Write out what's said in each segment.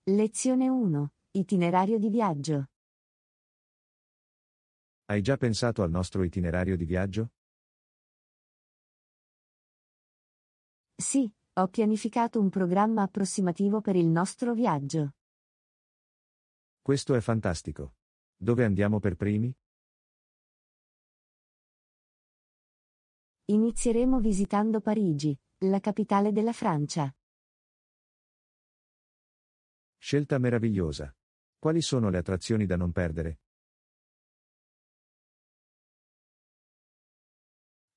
Lezione 1. Itinerario di viaggio. Hai già pensato al nostro itinerario di viaggio? Sì, ho pianificato un programma approssimativo per il nostro viaggio. Questo è fantastico. Dove andiamo per primi? Inizieremo visitando Parigi, la capitale della Francia. Scelta meravigliosa. Quali sono le attrazioni da non perdere?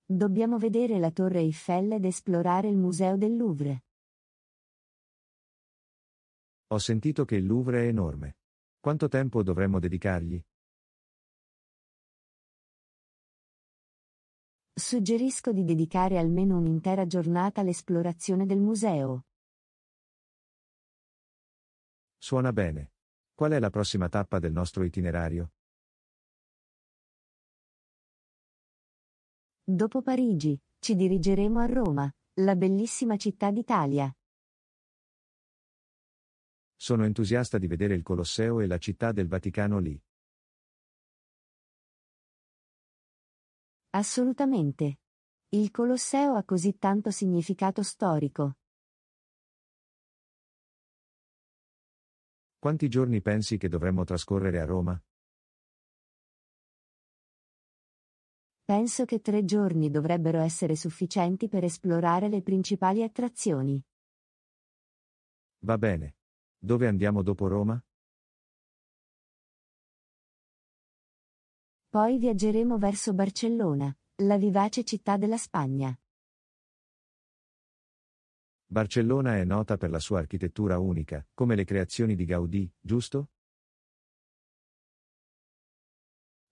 Dobbiamo vedere la Torre Eiffel ed esplorare il Museo del Louvre. Ho sentito che il Louvre è enorme. Quanto tempo dovremmo dedicargli? Suggerisco di dedicare almeno un'intera giornata all'esplorazione del museo. Suona bene. Qual è la prossima tappa del nostro itinerario? Dopo Parigi, ci dirigeremo a Roma, la bellissima città d'Italia. Sono entusiasta di vedere il Colosseo e la città del Vaticano lì. Assolutamente. Il Colosseo ha così tanto significato storico. Quanti giorni pensi che dovremmo trascorrere a Roma? Penso che 3 giorni dovrebbero essere sufficienti per esplorare le principali attrazioni. Va bene. Dove andiamo dopo Roma? Poi viaggeremo verso Barcellona, la vivace città della Spagna. Barcellona è nota per la sua architettura unica, come le creazioni di Gaudì, giusto?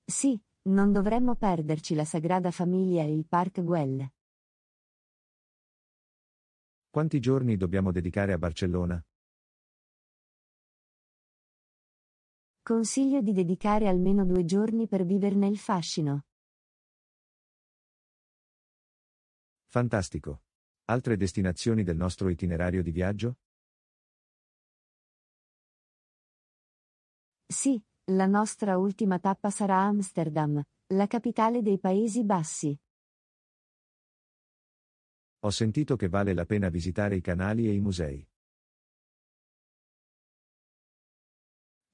Sì, non dovremmo perderci la Sagrada Famiglia e il Park Güell. Quanti giorni dobbiamo dedicare a Barcellona? Consiglio di dedicare almeno 2 giorni per viverne il fascino. Fantastico. Altre destinazioni del nostro itinerario di viaggio? Sì, la nostra ultima tappa sarà Amsterdam, la capitale dei Paesi Bassi. Ho sentito che vale la pena visitare i canali e i musei.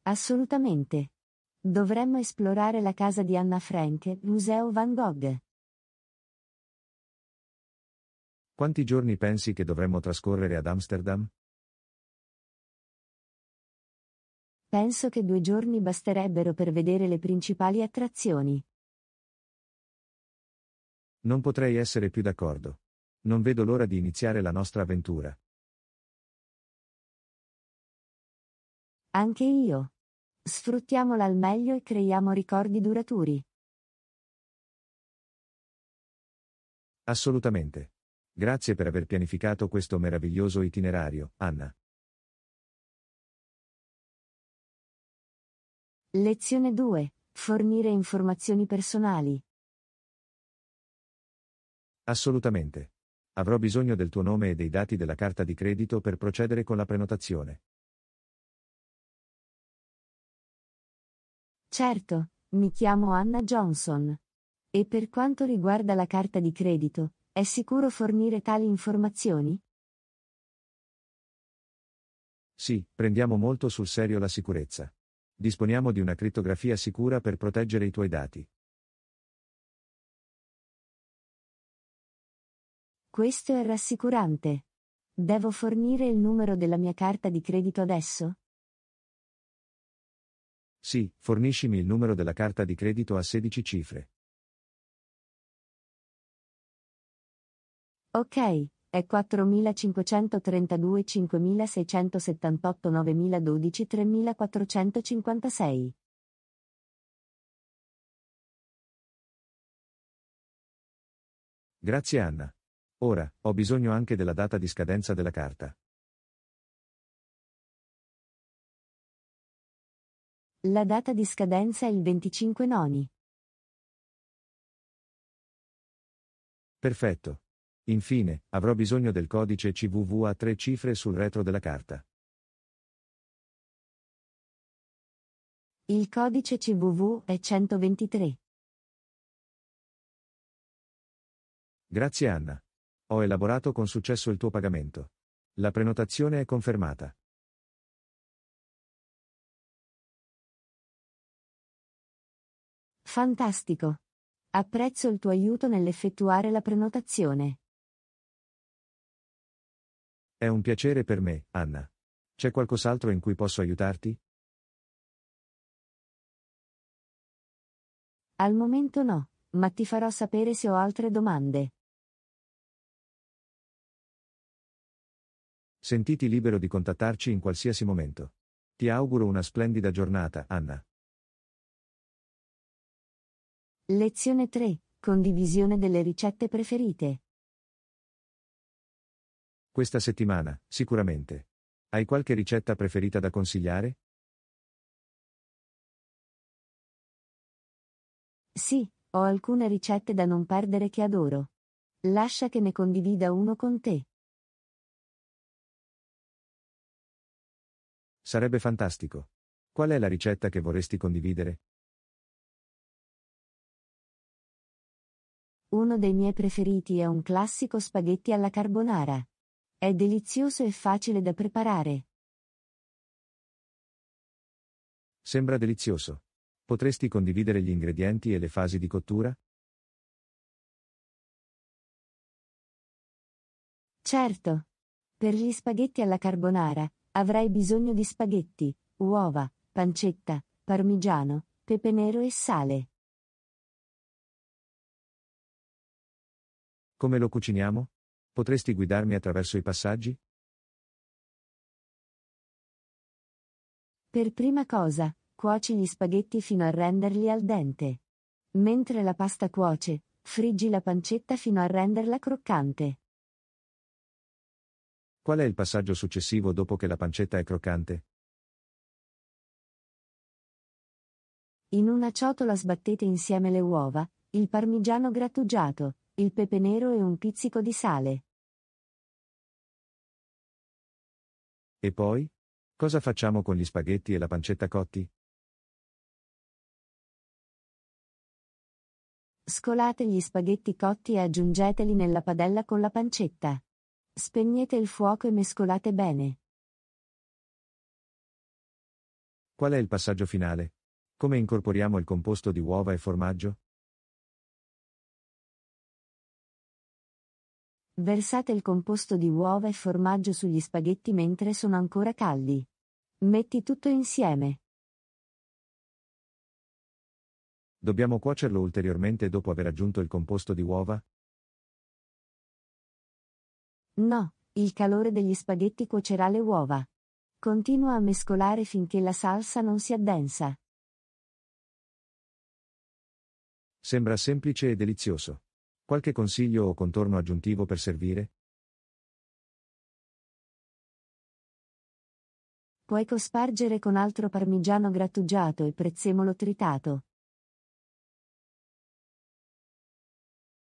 Assolutamente. Dovremmo esplorare la casa di Anna Frank, Museo Van Gogh. Quanti giorni pensi che dovremmo trascorrere ad Amsterdam? Penso che 2 giorni basterebbero per vedere le principali attrazioni. Non potrei essere più d'accordo. Non vedo l'ora di iniziare la nostra avventura. Anche io. Sfruttiamola al meglio e creiamo ricordi duraturi. Assolutamente. Grazie per aver pianificato questo meraviglioso itinerario, Anna. Lezione 2. Fornire informazioni personali. Assolutamente. Avrò bisogno del tuo nome e dei dati della carta di credito per procedere con la prenotazione. Certo, mi chiamo Anna Johnson. E per quanto riguarda la carta di credito, è sicuro fornire tali informazioni? Sì, prendiamo molto sul serio la sicurezza. Disponiamo di una crittografia sicura per proteggere i tuoi dati. Questo è rassicurante. Devo fornire il numero della mia carta di credito adesso? Sì, forniscimi il numero della carta di credito a 16 cifre. Ok, è 4532 5678 9012 3456. Grazie Anna. Ora, ho bisogno anche della data di scadenza della carta. La data di scadenza è il 25 noni. Perfetto. Infine, avrò bisogno del codice CVV a 3 cifre sul retro della carta. Il codice CVV è 123. Grazie Anna. Ho elaborato con successo il tuo pagamento. La prenotazione è confermata. Fantastico. Apprezzo il tuo aiuto nell'effettuare la prenotazione. È un piacere per me, Anna. C'è qualcos'altro in cui posso aiutarti? Al momento no, ma ti farò sapere se ho altre domande. Sentiti libero di contattarci in qualsiasi momento. Ti auguro una splendida giornata, Anna. Lezione 3. Condivisione delle ricette preferite. Questa settimana, sicuramente. Hai qualche ricetta preferita da consigliare? Sì, ho alcune ricette da non perdere che adoro. Lascia che ne condivida uno con te. Sarebbe fantastico. Qual è la ricetta che vorresti condividere? Uno dei miei preferiti è un classico spaghetti alla carbonara. È delizioso e facile da preparare. Sembra delizioso. Potresti condividere gli ingredienti e le fasi di cottura? Certo. Per gli spaghetti alla carbonara, avrai bisogno di spaghetti, uova, pancetta, parmigiano, pepe nero e sale. Come lo cuciniamo? Potresti guidarmi attraverso i passaggi? Per prima cosa, cuoci gli spaghetti fino a renderli al dente. Mentre la pasta cuoce, friggi la pancetta fino a renderla croccante. Qual è il passaggio successivo dopo che la pancetta è croccante? In una ciotola sbattete insieme le uova, il parmigiano grattugiato, il pepe nero e un pizzico di sale. E poi? Cosa facciamo con gli spaghetti e la pancetta cotti? Scolate gli spaghetti cotti e aggiungeteli nella padella con la pancetta. Spegnete il fuoco e mescolate bene. Qual è il passaggio finale? Come incorporiamo il composto di uova e formaggio? Versate il composto di uova e formaggio sugli spaghetti mentre sono ancora caldi. Metti tutto insieme. Dobbiamo cuocerlo ulteriormente dopo aver aggiunto il composto di uova? No, il calore degli spaghetti cuocerà le uova. Continua a mescolare finché la salsa non si addensa. Sembra semplice e delizioso. Qualche consiglio o contorno aggiuntivo per servire? Puoi cospargere con altro parmigiano grattugiato e prezzemolo tritato.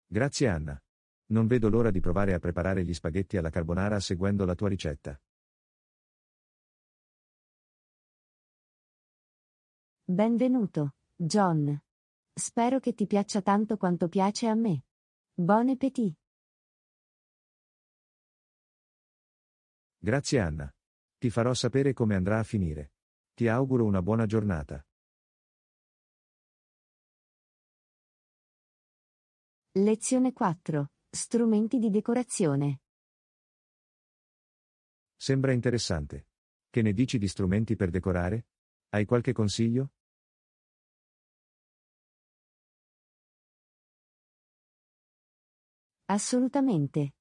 Grazie Anna. Non vedo l'ora di provare a preparare gli spaghetti alla carbonara seguendo la tua ricetta. Benvenuto, John. Spero che ti piaccia tanto quanto piace a me. Bon appétit. Grazie Anna. Ti farò sapere come andrà a finire. Ti auguro una buona giornata. Lezione 4. Strumenti di decorazione. Sembra interessante. Che ne dici di strumenti per decorare? Hai qualche consiglio? Assolutamente.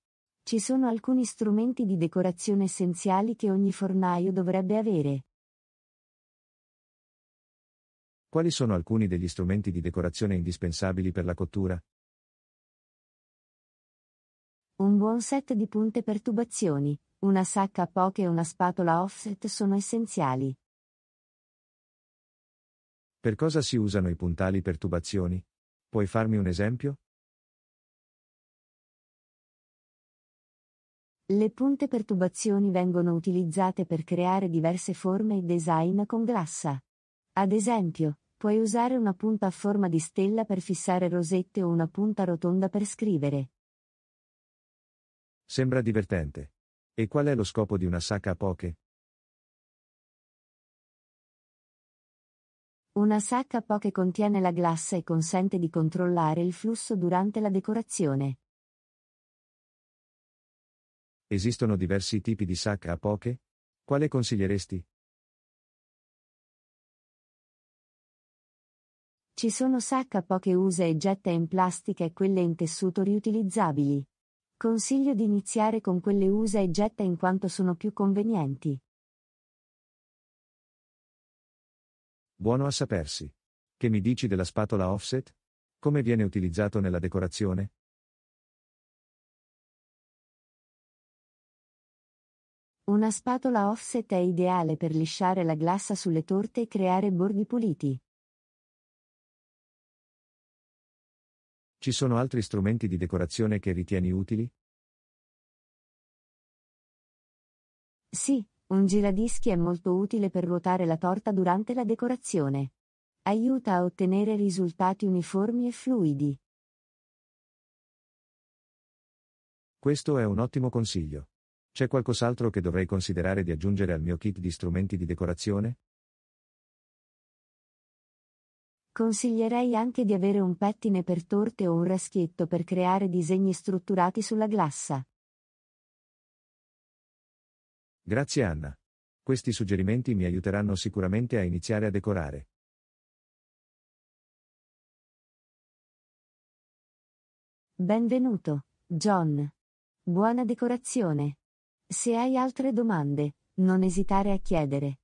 Ci sono alcuni strumenti di decorazione essenziali che ogni fornaio dovrebbe avere. Quali sono alcuni degli strumenti di decorazione indispensabili per la cottura? Un buon set di punte per tubazioni, una sacca a poche e una spatola offset sono essenziali. Per cosa si usano i puntali per tubazioni? Puoi farmi un esempio? Le punte per tubazioni vengono utilizzate per creare diverse forme e design con glassa. Ad esempio, puoi usare una punta a forma di stella per fissare rosette o una punta rotonda per scrivere. Sembra divertente. E qual è lo scopo di una sacca a poche? Una sacca a poche contiene la glassa e consente di controllare il flusso durante la decorazione. Esistono diversi tipi di sacca a poche? Quale consiglieresti? Ci sono sacche a poche usa e getta in plastica e quelle in tessuto riutilizzabili. Consiglio di iniziare con quelle usa e getta in quanto sono più convenienti. Buono a sapersi. Che mi dici della spatola offset? Come viene utilizzato nella decorazione? Una spatola offset è ideale per lisciare la glassa sulle torte e creare bordi puliti. Ci sono altri strumenti di decorazione che ritieni utili? Sì, un giradischi è molto utile per ruotare la torta durante la decorazione. Aiuta a ottenere risultati uniformi e fluidi. Questo è un ottimo consiglio. C'è qualcos'altro che dovrei considerare di aggiungere al mio kit di strumenti di decorazione? Consiglierei anche di avere un pettine per torte o un raschietto per creare disegni strutturati sulla glassa. Grazie Anna. Questi suggerimenti mi aiuteranno sicuramente a iniziare a decorare. Benvenuto, John. Buona decorazione. Se hai altre domande, non esitare a chiedere.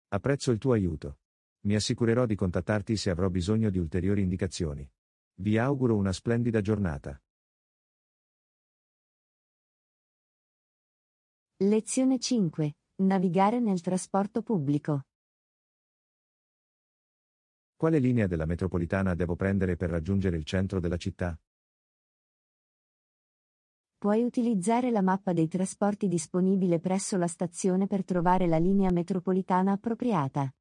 Apprezzo il tuo aiuto. Mi assicurerò di contattarti se avrò bisogno di ulteriori indicazioni. Vi auguro una splendida giornata. Lezione 5. Navigare nel trasporto pubblico. Quale linea della metropolitana devo prendere per raggiungere il centro della città? Puoi utilizzare la mappa dei trasporti disponibile presso la stazione per trovare la linea metropolitana appropriata.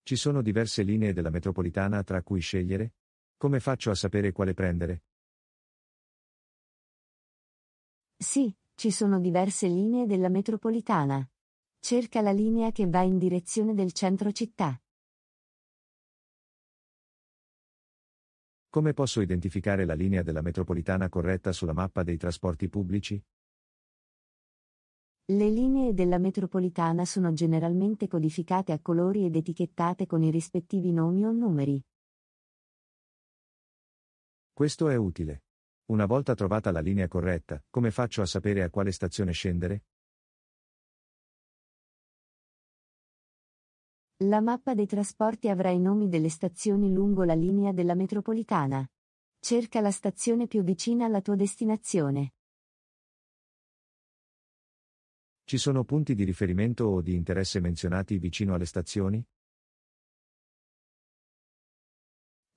Ci sono diverse linee della metropolitana tra cui scegliere? Come faccio a sapere quale prendere? Sì, ci sono diverse linee della metropolitana. Cerca la linea che va in direzione del centro città. Come posso identificare la linea della metropolitana corretta sulla mappa dei trasporti pubblici? Le linee della metropolitana sono generalmente codificate a colori ed etichettate con i rispettivi nomi o numeri. Questo è utile. Una volta trovata la linea corretta, come faccio a sapere a quale stazione scendere? La mappa dei trasporti avrà i nomi delle stazioni lungo la linea della metropolitana. Cerca la stazione più vicina alla tua destinazione. Ci sono punti di riferimento o di interesse menzionati vicino alle stazioni?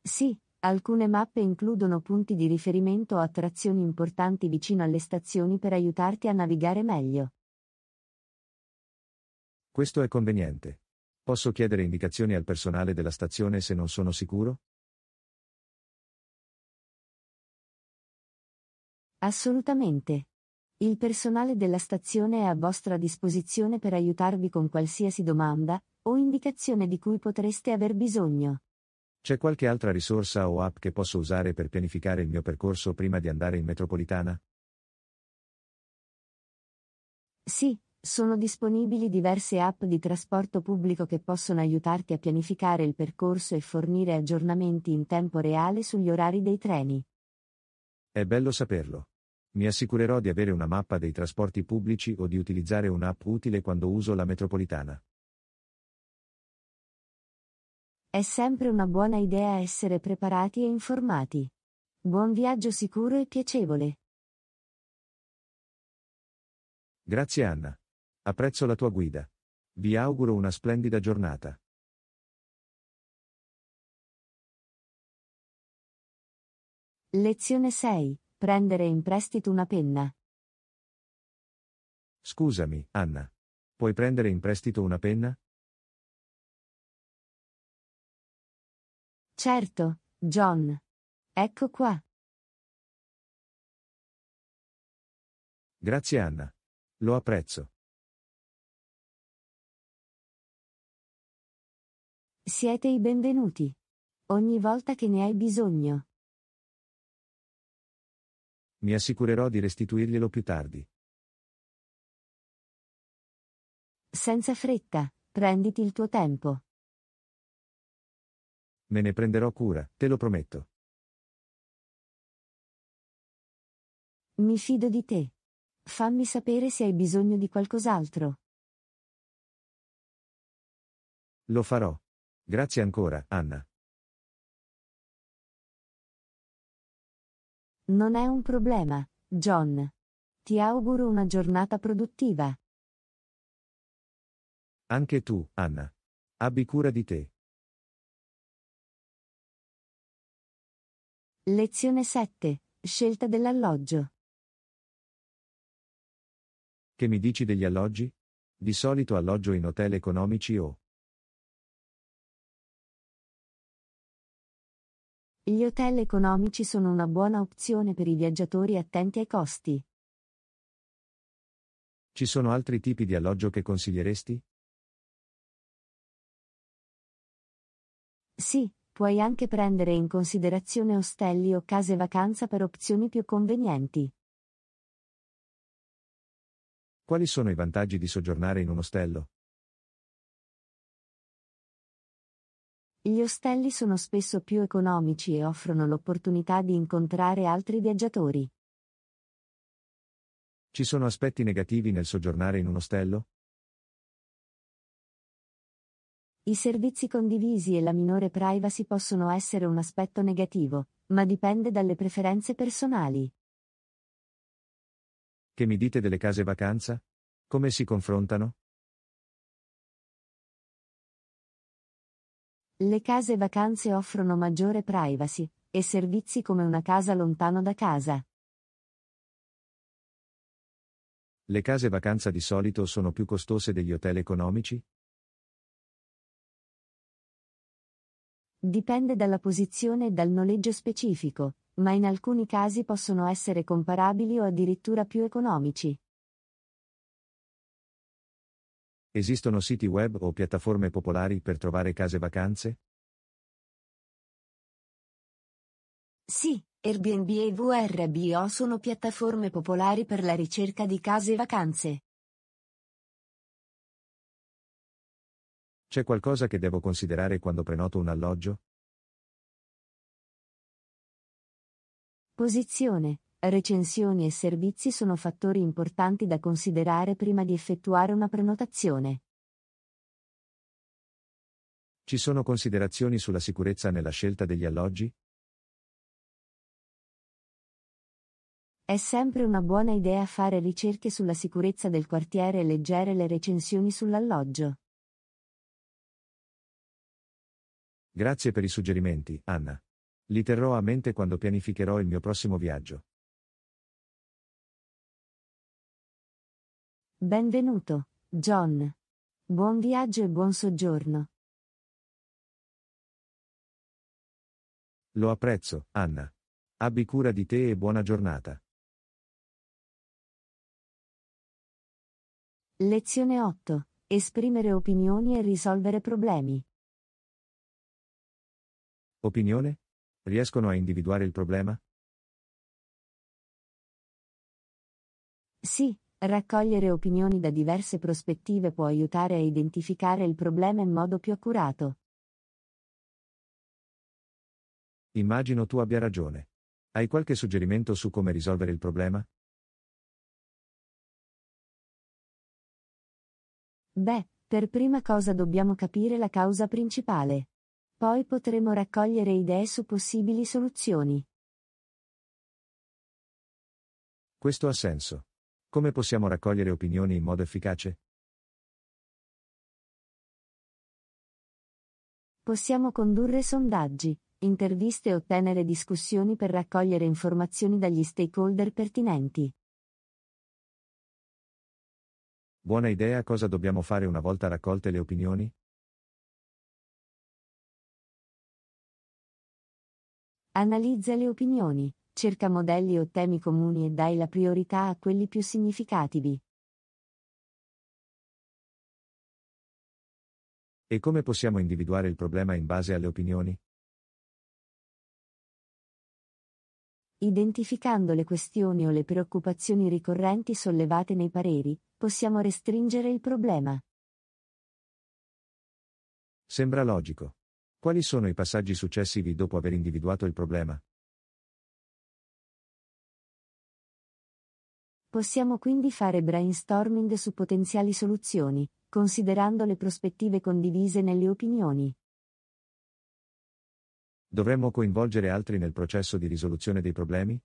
Sì, alcune mappe includono punti di riferimento o attrazioni importanti vicino alle stazioni per aiutarti a navigare meglio. Questo è conveniente. Posso chiedere indicazioni al personale della stazione se non sono sicuro? Assolutamente. Il personale della stazione è a vostra disposizione per aiutarvi con qualsiasi domanda o indicazione di cui potreste aver bisogno. C'è qualche altra risorsa o app che posso usare per pianificare il mio percorso prima di andare in metropolitana? Sì, sono disponibili diverse app di trasporto pubblico che possono aiutarti a pianificare il percorso e fornire aggiornamenti in tempo reale sugli orari dei treni. È bello saperlo. Mi assicurerò di avere una mappa dei trasporti pubblici o di utilizzare un'app utile quando uso la metropolitana. È sempre una buona idea essere preparati e informati. Buon viaggio sicuro e piacevole. Grazie Anna. Apprezzo la tua guida. Vi auguro una splendida giornata. Lezione 6. Prendere in prestito una penna. Scusami, Anna. Puoi prendere in prestito una penna? Certo, John. Ecco qua. Grazie Anna. Lo apprezzo. Siete i benvenuti. Ogni volta che ne hai bisogno. Mi assicurerò di restituirglielo più tardi. Senza fretta, prenditi il tuo tempo. Me ne prenderò cura, te lo prometto. Mi fido di te. Fammi sapere se hai bisogno di qualcos'altro. Lo farò. Grazie ancora, Anna. Non è un problema, John. Ti auguro una giornata produttiva. Anche tu, Anna. Abbi cura di te. Lezione 7. Scelta dell'alloggio. Che mi dici degli alloggi? Di solito alloggio in hotel economici o... Gli hotel economici sono una buona opzione per i viaggiatori attenti ai costi. Ci sono altri tipi di alloggio che consiglieresti? Sì, puoi anche prendere in considerazione ostelli o case vacanza per opzioni più convenienti. Quali sono i vantaggi di soggiornare in un ostello? Gli ostelli sono spesso più economici e offrono l'opportunità di incontrare altri viaggiatori. Ci sono aspetti negativi nel soggiornare in un ostello? I servizi condivisi e la minore privacy possono essere un aspetto negativo, ma dipende dalle preferenze personali. Che mi dite delle case vacanza? Come si confrontano? Le case vacanze offrono maggiore privacy e servizi come una casa lontano da casa. Le case vacanza di solito sono più costose degli hotel economici? Dipende dalla posizione e dal noleggio specifico, ma in alcuni casi possono essere comparabili o addirittura più economici. Esistono siti web o piattaforme popolari per trovare case vacanze? Sì, Airbnb e VRBO sono piattaforme popolari per la ricerca di case vacanze. C'è qualcosa che devo considerare quando prenoto un alloggio? Posizione, recensioni e servizi sono fattori importanti da considerare prima di effettuare una prenotazione. Ci sono considerazioni sulla sicurezza nella scelta degli alloggi? È sempre una buona idea fare ricerche sulla sicurezza del quartiere e leggere le recensioni sull'alloggio. Grazie per i suggerimenti, Anna. Li terrò a mente quando pianificherò il mio prossimo viaggio. Benvenuto, John. Buon viaggio e buon soggiorno. Lo apprezzo, Anna. Abbi cura di te e buona giornata. Lezione 8. Esprimere opinioni e risolvere problemi. Opinione? Riescono a individuare il problema? Sì, raccogliere opinioni da diverse prospettive può aiutare a identificare il problema in modo più accurato. Immagino tu abbia ragione. Hai qualche suggerimento su come risolvere il problema? Beh, per prima cosa dobbiamo capire la causa principale. Poi potremo raccogliere idee su possibili soluzioni. Questo ha senso. Come possiamo raccogliere opinioni in modo efficace? Possiamo condurre sondaggi, interviste e ottenere discussioni per raccogliere informazioni dagli stakeholder pertinenti. Buona idea. Cosa dobbiamo fare una volta raccolte le opinioni? Analizza le opinioni, cerca modelli o temi comuni e dai la priorità a quelli più significativi. E come possiamo individuare il problema in base alle opinioni? Identificando le questioni o le preoccupazioni ricorrenti sollevate nei pareri, possiamo restringere il problema. Sembra logico. Quali sono i passaggi successivi dopo aver individuato il problema? Possiamo quindi fare brainstorming su potenziali soluzioni, considerando le prospettive condivise nelle opinioni. Dovremmo coinvolgere altri nel processo di risoluzione dei problemi?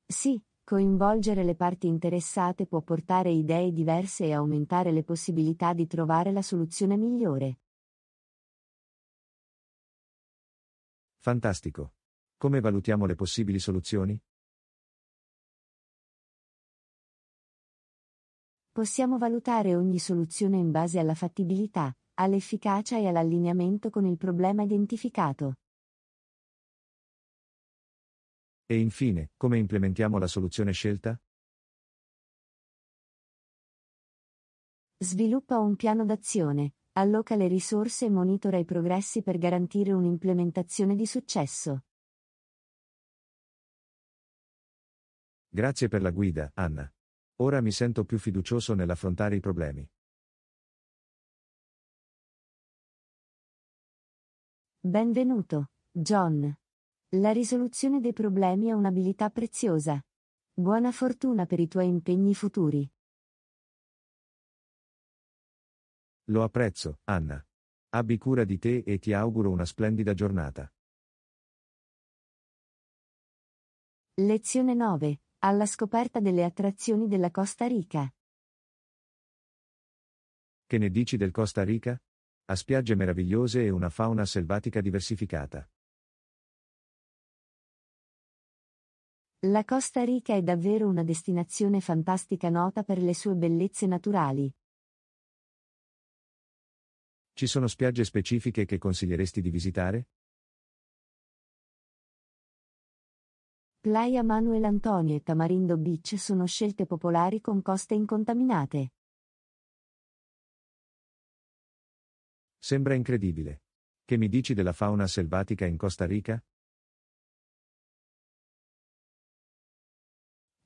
Sì, coinvolgere le parti interessate può portare idee diverse e aumentare le possibilità di trovare la soluzione migliore. Fantastico. Come valutiamo le possibili soluzioni? Possiamo valutare ogni soluzione in base alla fattibilità, all'efficacia e all'allineamento con il problema identificato. E infine, come implementiamo la soluzione scelta? Sviluppa un piano d'azione, alloca le risorse e monitora i progressi per garantire un'implementazione di successo. Grazie per la guida, Anna. Ora mi sento più fiducioso nell'affrontare i problemi. Benvenuto, John. La risoluzione dei problemi è un'abilità preziosa. Buona fortuna per i tuoi impegni futuri. Lo apprezzo, Anna. Abbi cura di te e ti auguro una splendida giornata. Lezione 9. Alla scoperta delle attrazioni della Costa Rica. Che ne dici del Costa Rica? Ha spiagge meravigliose e una fauna selvatica diversificata. La Costa Rica è davvero una destinazione fantastica nota per le sue bellezze naturali. Ci sono spiagge specifiche che consiglieresti di visitare? Playa Manuel Antonio e Tamarindo Beach sono scelte popolari con coste incontaminate. Sembra incredibile. Che mi dici della fauna selvatica in Costa Rica?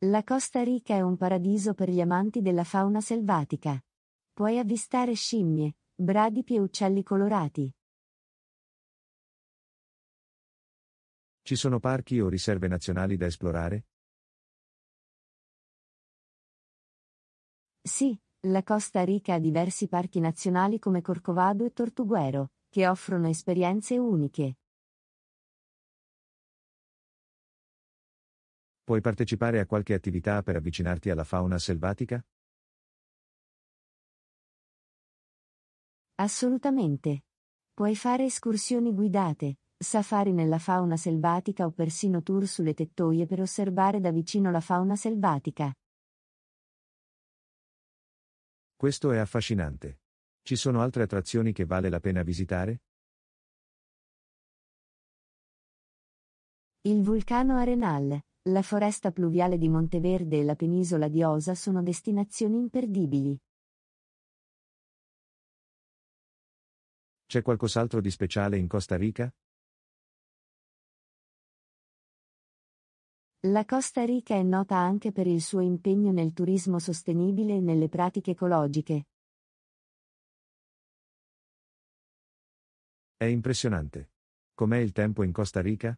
La Costa Rica è un paradiso per gli amanti della fauna selvatica. Puoi avvistare scimmie, bradipi e uccelli colorati. Ci sono parchi o riserve nazionali da esplorare? Sì, la Costa Rica ha diversi parchi nazionali come Corcovado e Tortuguero, che offrono esperienze uniche. Puoi partecipare a qualche attività per avvicinarti alla fauna selvatica? Assolutamente. Puoi fare escursioni guidate, safari nella fauna selvatica o persino tour sulle tettoie per osservare da vicino la fauna selvatica. Questo è affascinante. Ci sono altre attrazioni che vale la pena visitare? Il vulcano Arenal, la foresta pluviale di Monteverde e la penisola di Osa sono destinazioni imperdibili. C'è qualcos'altro di speciale in Costa Rica? La Costa Rica è nota anche per il suo impegno nel turismo sostenibile e nelle pratiche ecologiche. È impressionante. Com'è il tempo in Costa Rica?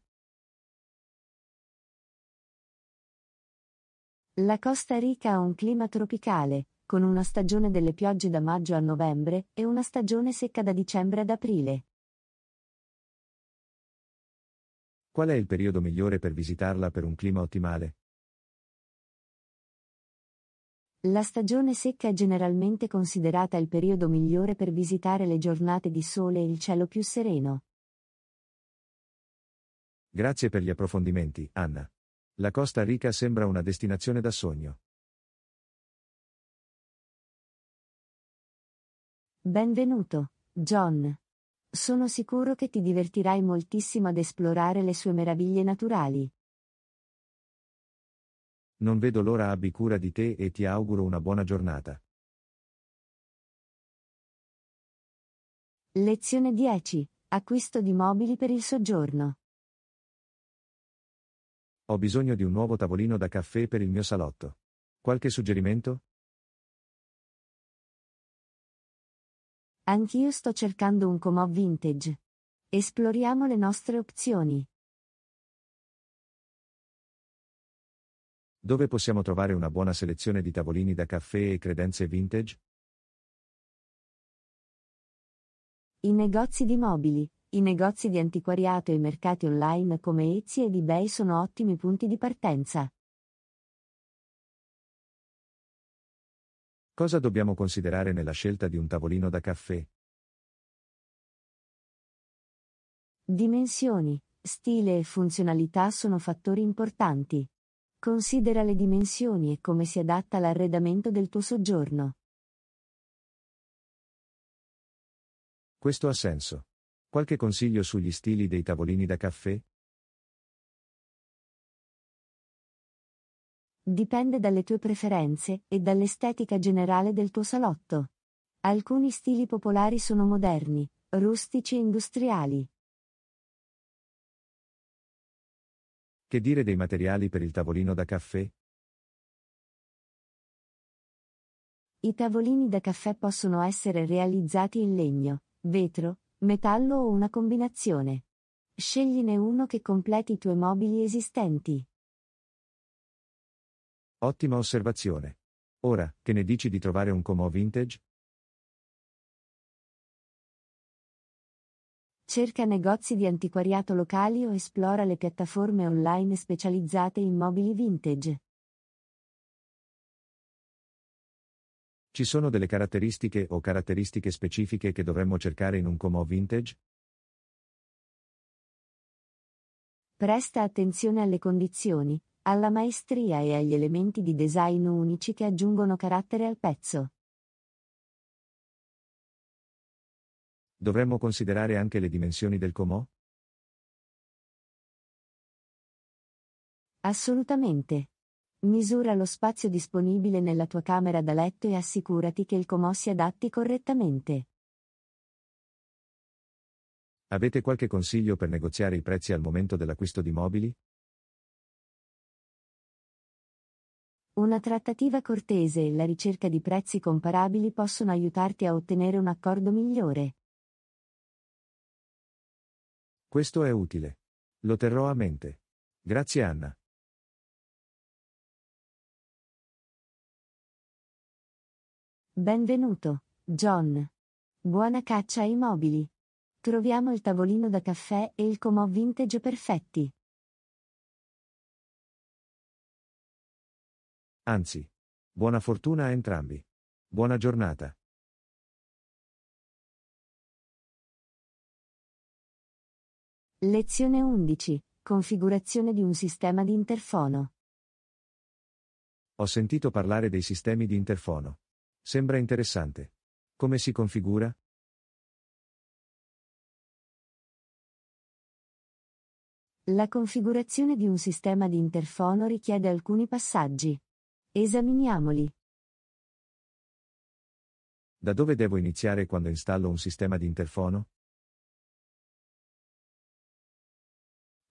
La Costa Rica ha un clima tropicale, con una stagione delle piogge da maggio a novembre e una stagione secca da dicembre ad aprile. Qual è il periodo migliore per visitarla per un clima ottimale? La stagione secca è generalmente considerata il periodo migliore per visitare le giornate di sole e il cielo più sereno. Grazie per gli approfondimenti, Anna. La Costa Rica sembra una destinazione da sogno. Benvenuto, John. Sono sicuro che ti divertirai moltissimo ad esplorare le sue meraviglie naturali. Non vedo l'ora, abbi cura di te e ti auguro una buona giornata. Lezione 10. Acquisto di mobili per il soggiorno. Ho bisogno di un nuovo tavolino da caffè per il mio salotto. Qualche suggerimento? Anch'io sto cercando un comò vintage. Esploriamo le nostre opzioni. Dove possiamo trovare una buona selezione di tavolini da caffè e credenze vintage? I negozi di mobili, i negozi di antiquariato e i mercati online come Etsy ed eBay sono ottimi punti di partenza. Cosa dobbiamo considerare nella scelta di un tavolino da caffè? Dimensioni, stile e funzionalità sono fattori importanti. Considera le dimensioni e come si adatta all'arredamento del tuo soggiorno. Questo ha senso. Qualche consiglio sugli stili dei tavolini da caffè? Dipende dalle tue preferenze e dall'estetica generale del tuo salotto. Alcuni stili popolari sono moderni, rustici e industriali. Che dire dei materiali per il tavolino da caffè? I tavolini da caffè possono essere realizzati in legno, vetro, metallo o una combinazione. Scegliene uno che completi i tuoi mobili esistenti. Ottima osservazione. Ora, che ne dici di trovare un comò vintage? Cerca negozi di antiquariato locali o esplora le piattaforme online specializzate in mobili vintage. Ci sono delle caratteristiche o caratteristiche specifiche che dovremmo cercare in un comò vintage? Presta attenzione alle condizioni, alla maestria e agli elementi di design unici che aggiungono carattere al pezzo. Dovremmo considerare anche le dimensioni del comò? Assolutamente. Misura lo spazio disponibile nella tua camera da letto e assicurati che il comò si adatti correttamente. Avete qualche consiglio per negoziare i prezzi al momento dell'acquisto di mobili? Una trattativa cortese e la ricerca di prezzi comparabili possono aiutarti a ottenere un accordo migliore. Questo è utile. Lo terrò a mente. Grazie Anna. Benvenuto, John. Buona caccia ai mobili. Troviamo il tavolino da caffè e il comò vintage perfetti. Anzi. Buona fortuna a entrambi. Buona giornata. Lezione 11. Configurazione di un sistema di interfono. Ho sentito parlare dei sistemi di interfono. Sembra interessante. Come si configura? La configurazione di un sistema di interfono richiede alcuni passaggi. Esaminiamoli. Da dove devo iniziare quando installo un sistema di interfono?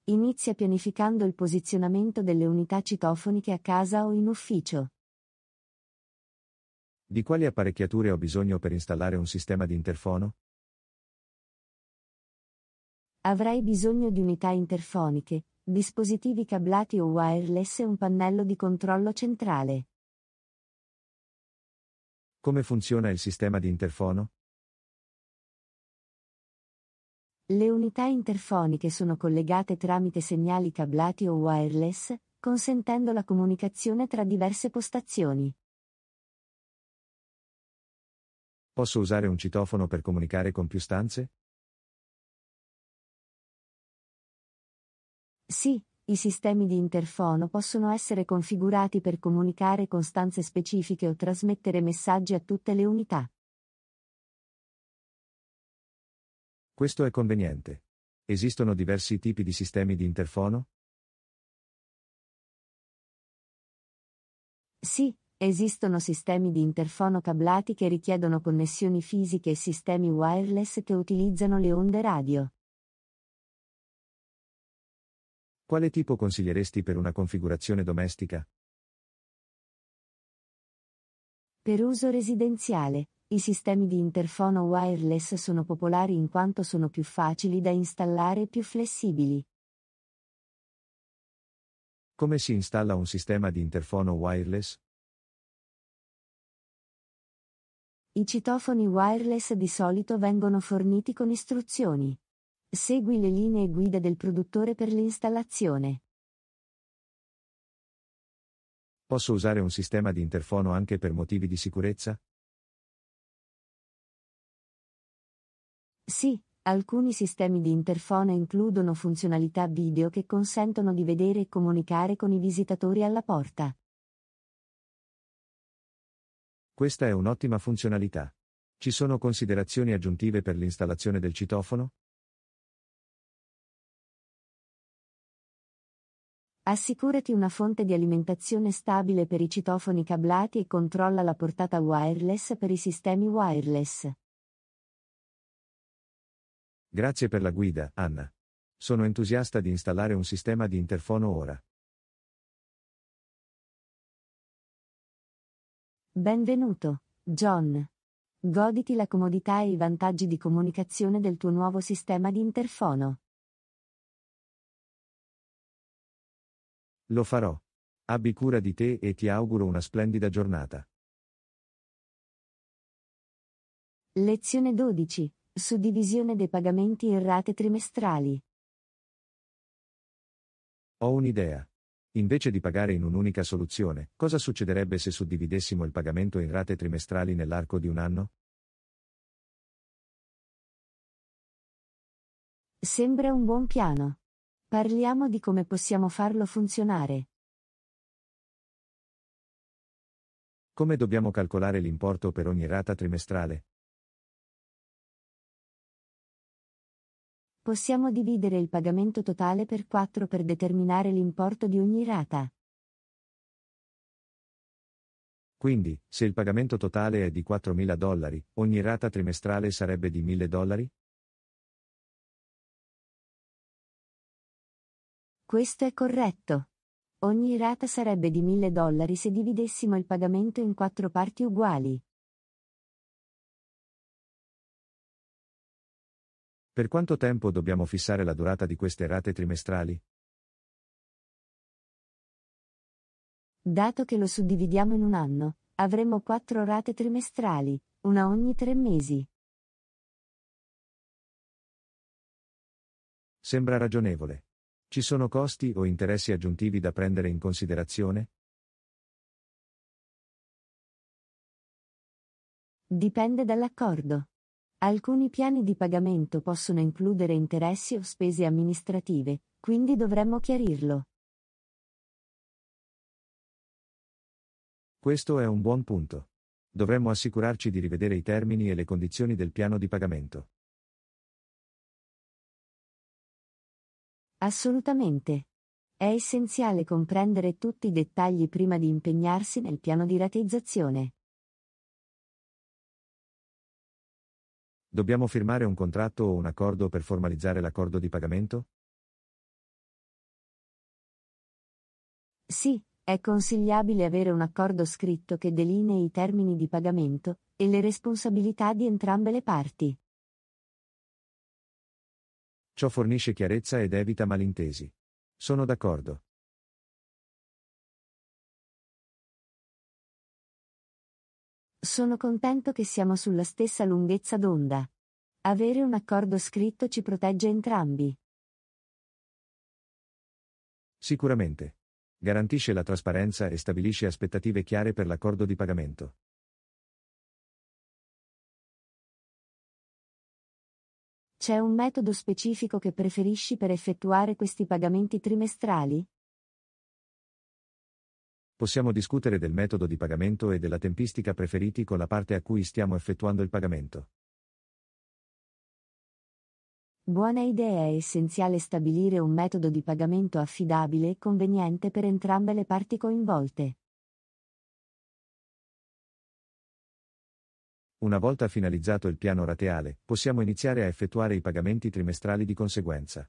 Inizia pianificando il posizionamento delle unità citofoniche a casa o in ufficio. Di quali apparecchiature ho bisogno per installare un sistema di interfono? Avrai bisogno di unità interfoniche, dispositivi cablati o wireless e un pannello di controllo centrale. Come funziona il sistema di interfono? Le unità interfoniche sono collegate tramite segnali cablati o wireless, consentendo la comunicazione tra diverse postazioni. Posso usare un citofono per comunicare con più stanze? Sì, i sistemi di interfono possono essere configurati per comunicare con stanze specifiche o trasmettere messaggi a tutte le unità. Questo è conveniente. Esistono diversi tipi di sistemi di interfono? Sì, esistono sistemi di interfono cablati che richiedono connessioni fisiche e sistemi wireless che utilizzano le onde radio. Quale tipo consiglieresti per una configurazione domestica? Per uso residenziale, i sistemi di interfono wireless sono popolari in quanto sono più facili da installare e più flessibili. Come si installa un sistema di interfono wireless? I citofoni wireless di solito vengono forniti con istruzioni. Segui le linee guida del produttore per l'installazione. Posso usare un sistema di interfono anche per motivi di sicurezza? Sì, alcuni sistemi di interfono includono funzionalità video che consentono di vedere e comunicare con i visitatori alla porta. Questa è un'ottima funzionalità. Ci sono considerazioni aggiuntive per l'installazione del citofono? Assicurati una fonte di alimentazione stabile per i citofoni cablati e controlla la portata wireless per i sistemi wireless. Grazie per la guida, Anna. Sono entusiasta di installare un sistema di interfono ora. Benvenuto, John. Goditi la comodità e i vantaggi di comunicazione del tuo nuovo sistema di interfono. Lo farò. Abbi cura di te e ti auguro una splendida giornata. Lezione 12. Suddivisione dei pagamenti in rate trimestrali. Ho un'idea. Invece di pagare in un'unica soluzione, cosa succederebbe se suddividessimo il pagamento in rate trimestrali nell'arco di un anno? Sembra un buon piano. Parliamo di come possiamo farlo funzionare. Come dobbiamo calcolare l'importo per ogni rata trimestrale? Possiamo dividere il pagamento totale per 4 per determinare l'importo di ogni rata. Quindi, se il pagamento totale è di $4.000, ogni rata trimestrale sarebbe di $1.000? Questo è corretto. Ogni rata sarebbe di $1.000 se dividessimo il pagamento in 4 parti uguali. Per quanto tempo dobbiamo fissare la durata di queste rate trimestrali? Dato che lo suddividiamo in un anno, avremo 4 rate trimestrali, una ogni 3 mesi. Sembra ragionevole. Ci sono costi o interessi aggiuntivi da prendere in considerazione? Dipende dall'accordo. Alcuni piani di pagamento possono includere interessi o spese amministrative, quindi dovremmo chiarirlo. Questo è un buon punto. Dovremmo assicurarci di rivedere i termini e le condizioni del piano di pagamento. Assolutamente. È essenziale comprendere tutti i dettagli prima di impegnarsi nel piano di rateizzazione. Dobbiamo firmare un contratto o un accordo per formalizzare l'accordo di pagamento? Sì, è consigliabile avere un accordo scritto che delinei i termini di pagamento e le responsabilità di entrambe le parti. Ciò fornisce chiarezza ed evita malintesi. Sono d'accordo. Sono contento che siamo sulla stessa lunghezza d'onda. Avere un accordo scritto ci protegge entrambi. Sicuramente. Garantisce la trasparenza e stabilisce aspettative chiare per l'accordo di pagamento. C'è un metodo specifico che preferisci per effettuare questi pagamenti trimestrali? Possiamo discutere del metodo di pagamento e della tempistica preferiti con la parte a cui stiamo effettuando il pagamento. Buona idea, è essenziale stabilire un metodo di pagamento affidabile e conveniente per entrambe le parti coinvolte. Una volta finalizzato il piano rateale, possiamo iniziare a effettuare i pagamenti trimestrali di conseguenza.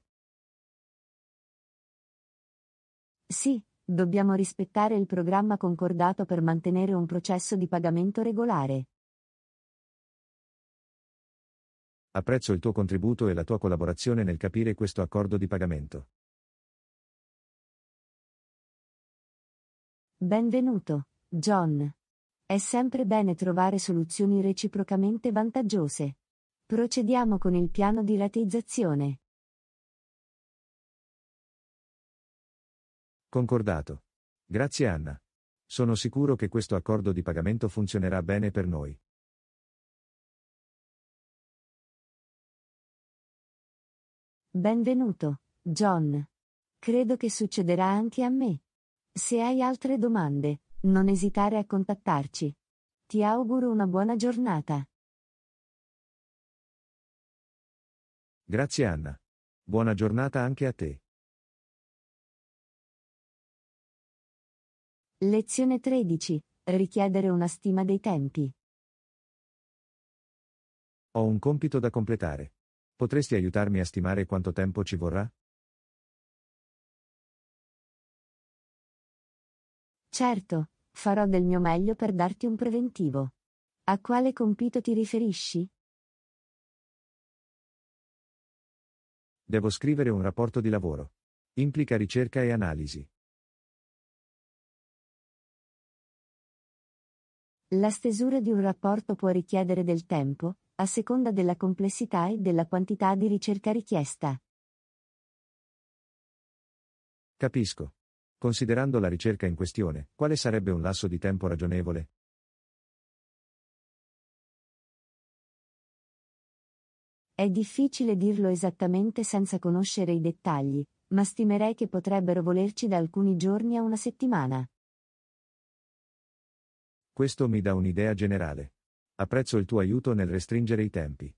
Sì, dobbiamo rispettare il programma concordato per mantenere un processo di pagamento regolare. Apprezzo il tuo contributo e la tua collaborazione nel capire questo accordo di pagamento. Benvenuto, John. È sempre bene trovare soluzioni reciprocamente vantaggiose. Procediamo con il piano di rateizzazione. Concordato. Grazie Anna. Sono sicuro che questo accordo di pagamento funzionerà bene per noi. Benvenuto, John. Credo che succederà anche a me. Se hai altre domande, non esitare a contattarci. Ti auguro una buona giornata. Grazie Anna. Buona giornata anche a te. Lezione 13. Richiedere una stima dei tempi. Ho un compito da completare. Potresti aiutarmi a stimare quanto tempo ci vorrà? Certo, farò del mio meglio per darti un preventivo. A quale compito ti riferisci? Devo scrivere un rapporto di lavoro. Implica ricerca e analisi. La stesura di un rapporto può richiedere del tempo, a seconda della complessità e della quantità di ricerca richiesta. Capisco. Considerando la ricerca in questione, quale sarebbe un lasso di tempo ragionevole? È difficile dirlo esattamente senza conoscere i dettagli, ma stimerei che potrebbero volerci da alcuni giorni a una settimana. Questo mi dà un'idea generale. Apprezzo il tuo aiuto nel restringere i tempi.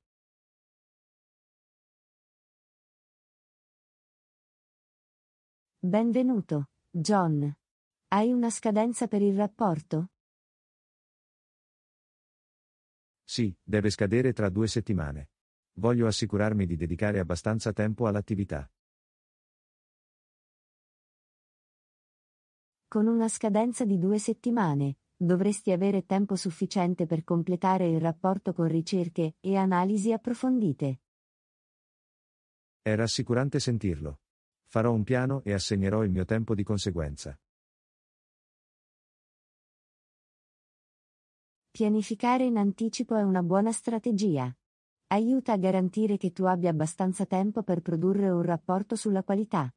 Benvenuto, John. Hai una scadenza per il rapporto? Sì, deve scadere tra 2 settimane. Voglio assicurarmi di dedicare abbastanza tempo all'attività. Con una scadenza di 2 settimane, dovresti avere tempo sufficiente per completare il rapporto con ricerche e analisi approfondite. È rassicurante sentirlo. Farò un piano e assegnerò il mio tempo di conseguenza. Pianificare in anticipo è una buona strategia. Aiuta a garantire che tu abbia abbastanza tempo per produrre un rapporto sulla qualità.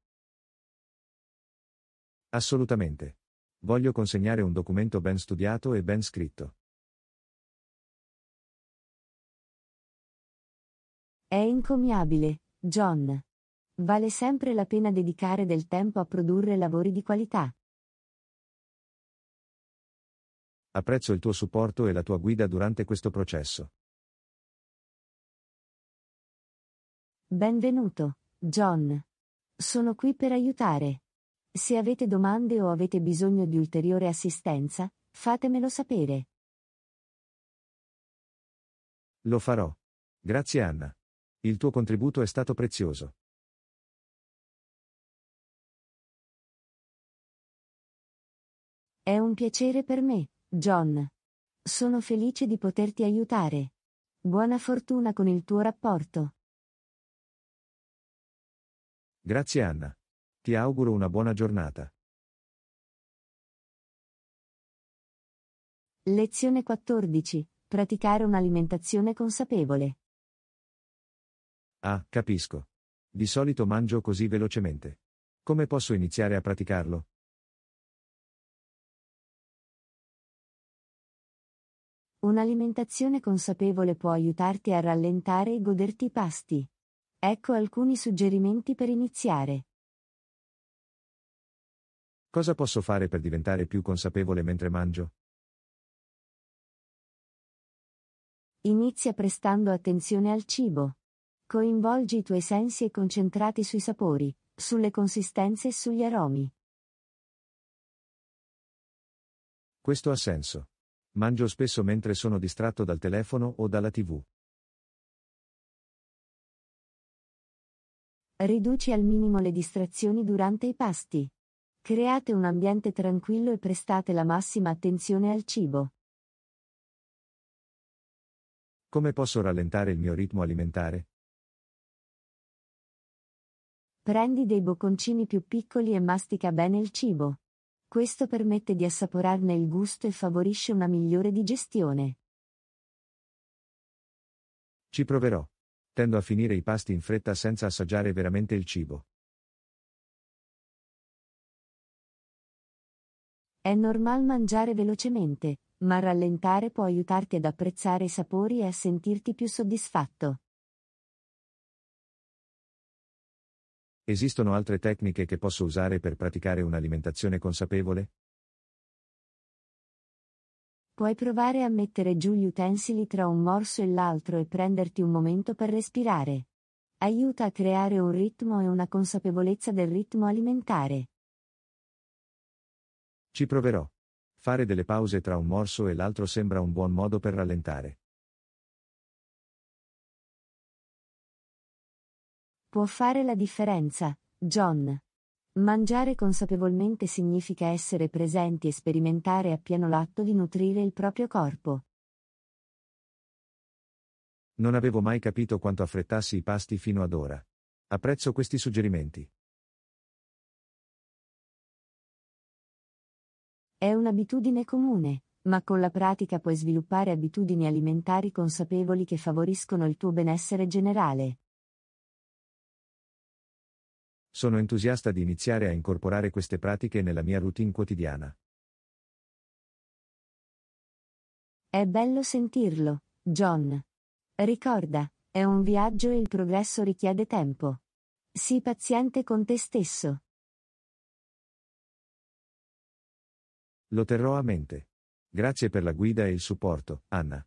Assolutamente. Voglio consegnare un documento ben studiato e ben scritto. È encomiabile, John. Vale sempre la pena dedicare del tempo a produrre lavori di qualità. Apprezzo il tuo supporto e la tua guida durante questo processo. Benvenuto, John. Sono qui per aiutare. Se avete domande o avete bisogno di ulteriore assistenza, fatemelo sapere. Lo farò. Grazie Anna. Il tuo contributo è stato prezioso. È un piacere per me, John. Sono felice di poterti aiutare. Buona fortuna con il tuo rapporto. Grazie Anna. Ti auguro una buona giornata. Lezione 14. Praticare un'alimentazione consapevole. Ah, capisco. Di solito mangio così velocemente. Come posso iniziare a praticarlo? Un'alimentazione consapevole può aiutarti a rallentare e goderti i pasti. Ecco alcuni suggerimenti per iniziare. Cosa posso fare per diventare più consapevole mentre mangio? Inizia prestando attenzione al cibo. Coinvolgi i tuoi sensi e concentrati sui sapori, sulle consistenze e sugli aromi. Questo ha senso. Mangio spesso mentre sono distratto dal telefono o dalla TV. Riduci al minimo le distrazioni durante i pasti. Create un ambiente tranquillo e prestate la massima attenzione al cibo. Come posso rallentare il mio ritmo alimentare? Prendi dei bocconcini più piccoli e mastica bene il cibo. Questo permette di assaporarne il gusto e favorisce una migliore digestione. Ci proverò. Tendo a finire i pasti in fretta senza assaggiare veramente il cibo. È normal mangiare velocemente, ma rallentare può aiutarti ad apprezzare i sapori e a sentirti più soddisfatto. Esistono altre tecniche che posso usare per praticare un'alimentazione consapevole? Puoi provare a mettere giù gli utensili tra un morso e l'altro e prenderti un momento per respirare. Aiuta a creare un ritmo e una consapevolezza del ritmo alimentare. Ci proverò. Fare delle pause tra un morso e l'altro sembra un buon modo per rallentare. Può fare la differenza, John. Mangiare consapevolmente significa essere presenti e sperimentare appieno l'atto di nutrire il proprio corpo. Non avevo mai capito quanto affrettassi i pasti fino ad ora. Apprezzo questi suggerimenti. È un'abitudine comune, ma con la pratica puoi sviluppare abitudini alimentari consapevoli che favoriscono il tuo benessere generale. Sono entusiasta di iniziare a incorporare queste pratiche nella mia routine quotidiana. È bello sentirlo, John. Ricorda, è un viaggio e il progresso richiede tempo. Sii paziente con te stesso. Lo terrò a mente. Grazie per la guida e il supporto, Anna.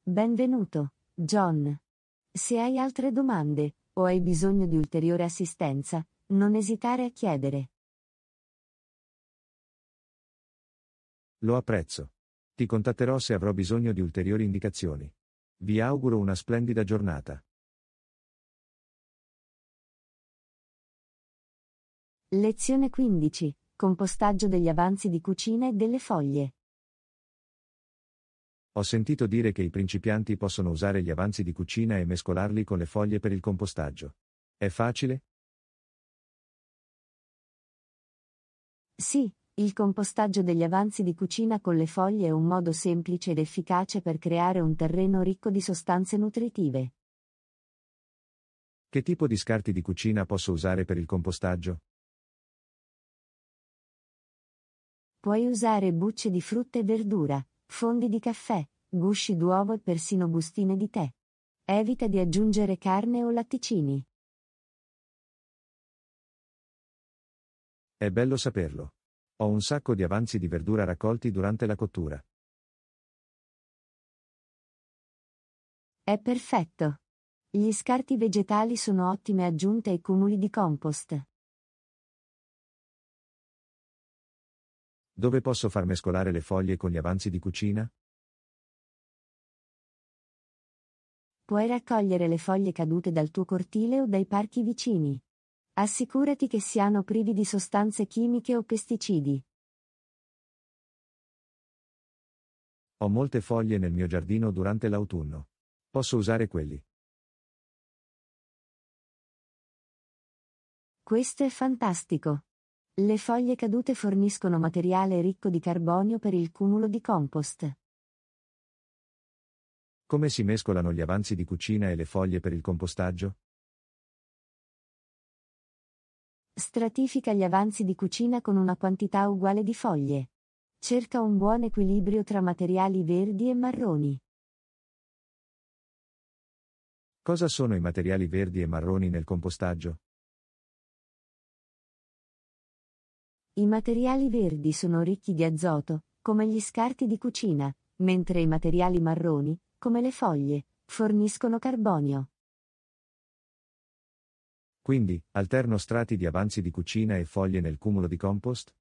Benvenuto, John. Se hai altre domande, o hai bisogno di ulteriore assistenza, non esitare a chiedere. Lo apprezzo. Ti contatterò se avrò bisogno di ulteriori indicazioni. Vi auguro una splendida giornata. Lezione 15. Compostaggio degli avanzi di cucina e delle foglie. Ho sentito dire che i principianti possono usare gli avanzi di cucina e mescolarli con le foglie per il compostaggio. È facile? Sì, il compostaggio degli avanzi di cucina con le foglie è un modo semplice ed efficace per creare un terreno ricco di sostanze nutritive. Che tipo di scarti di cucina posso usare per il compostaggio? Puoi usare bucce di frutta e verdura, fondi di caffè, gusci d'uovo e persino bustine di tè. Evita di aggiungere carne o latticini. È bello saperlo. Ho un sacco di avanzi di verdura raccolti durante la cottura. È perfetto. Gli scarti vegetali sono ottime aggiunte ai cumuli di compost. Dove posso far mescolare le foglie con gli avanzi di cucina? Puoi raccogliere le foglie cadute dal tuo cortile o dai parchi vicini. Assicurati che siano privi di sostanze chimiche o pesticidi. Ho molte foglie nel mio giardino durante l'autunno. Posso usare quelli. Questo è fantastico. Le foglie cadute forniscono materiale ricco di carbonio per il cumulo di compost. Come si mescolano gli avanzi di cucina e le foglie per il compostaggio? Stratifica gli avanzi di cucina con una quantità uguale di foglie. Cerca un buon equilibrio tra materiali verdi e marroni. Cosa sono i materiali verdi e marroni nel compostaggio? I materiali verdi sono ricchi di azoto, come gli scarti di cucina, mentre i materiali marroni, come le foglie, forniscono carbonio. Quindi, alterno strati di avanzi di cucina e foglie nel cumulo di compost?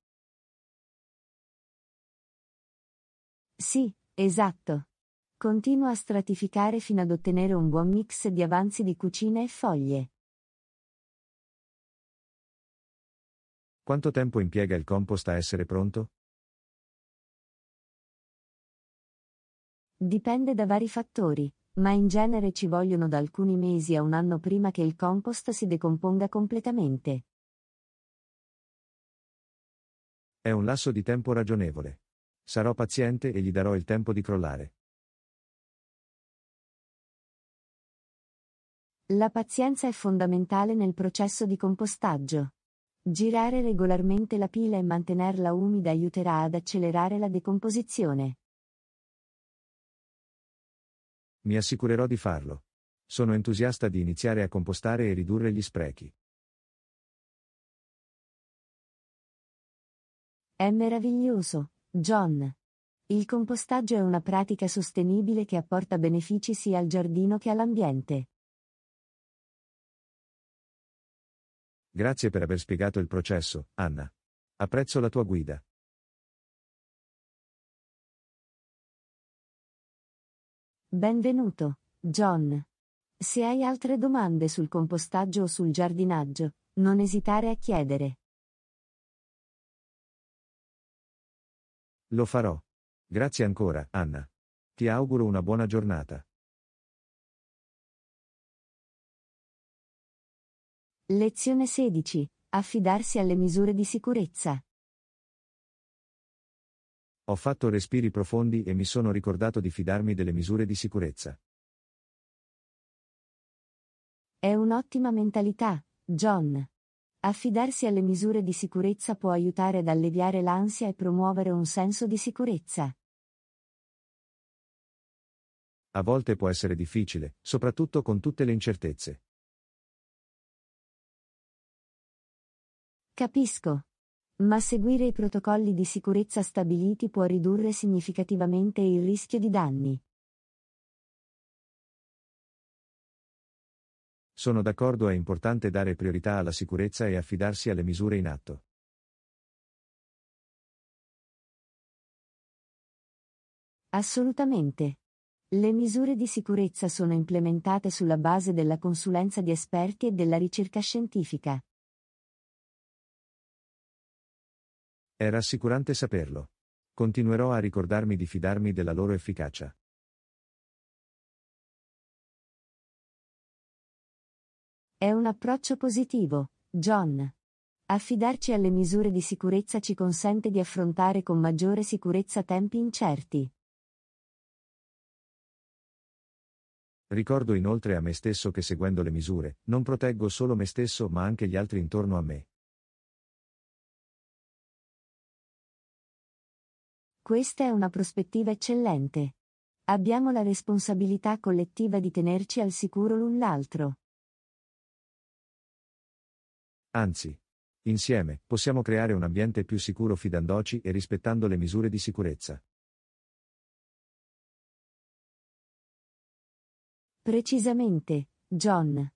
Sì, esatto. Continua a stratificare fino ad ottenere un buon mix di avanzi di cucina e foglie. Quanto tempo impiega il compost a essere pronto? Dipende da vari fattori, ma in genere ci vogliono da alcuni mesi a un anno prima che il compost si decomponga completamente. È un lasso di tempo ragionevole. Sarò paziente e gli darò il tempo di crollare. La pazienza è fondamentale nel processo di compostaggio. Girare regolarmente la pila e mantenerla umida aiuterà ad accelerare la decomposizione. Mi assicurerò di farlo. Sono entusiasta di iniziare a compostare e ridurre gli sprechi. È meraviglioso, John. Il compostaggio è una pratica sostenibile che apporta benefici sia al giardino che all'ambiente. Grazie per aver spiegato il processo, Anna. Apprezzo la tua guida. Benvenuto, John. Se hai altre domande sul compostaggio o sul giardinaggio, non esitare a chiedere. Lo farò. Grazie ancora, Anna. Ti auguro una buona giornata. Lezione 16. Affidarsi alle misure di sicurezza. Ho fatto respiri profondi e mi sono ricordato di fidarmi delle misure di sicurezza. È un'ottima mentalità, John. Affidarsi alle misure di sicurezza può aiutare ad alleviare l'ansia e promuovere un senso di sicurezza. A volte può essere difficile, soprattutto con tutte le incertezze. Capisco. Ma seguire i protocolli di sicurezza stabiliti può ridurre significativamente il rischio di danni. Sono d'accordo, è importante dare priorità alla sicurezza e affidarsi alle misure in atto. Assolutamente. Le misure di sicurezza sono implementate sulla base della consulenza di esperti e della ricerca scientifica. È rassicurante saperlo. Continuerò a ricordarmi di fidarmi della loro efficacia. È un approccio positivo, John. Affidarci alle misure di sicurezza ci consente di affrontare con maggiore sicurezza tempi incerti. Ricordo inoltre a me stesso che seguendo le misure, non proteggo solo me stesso ma anche gli altri intorno a me. Questa è una prospettiva eccellente. Abbiamo la responsabilità collettiva di tenerci al sicuro l'un l'altro. Anzi, insieme, possiamo creare un ambiente più sicuro fidandoci e rispettando le misure di sicurezza. Precisamente, John.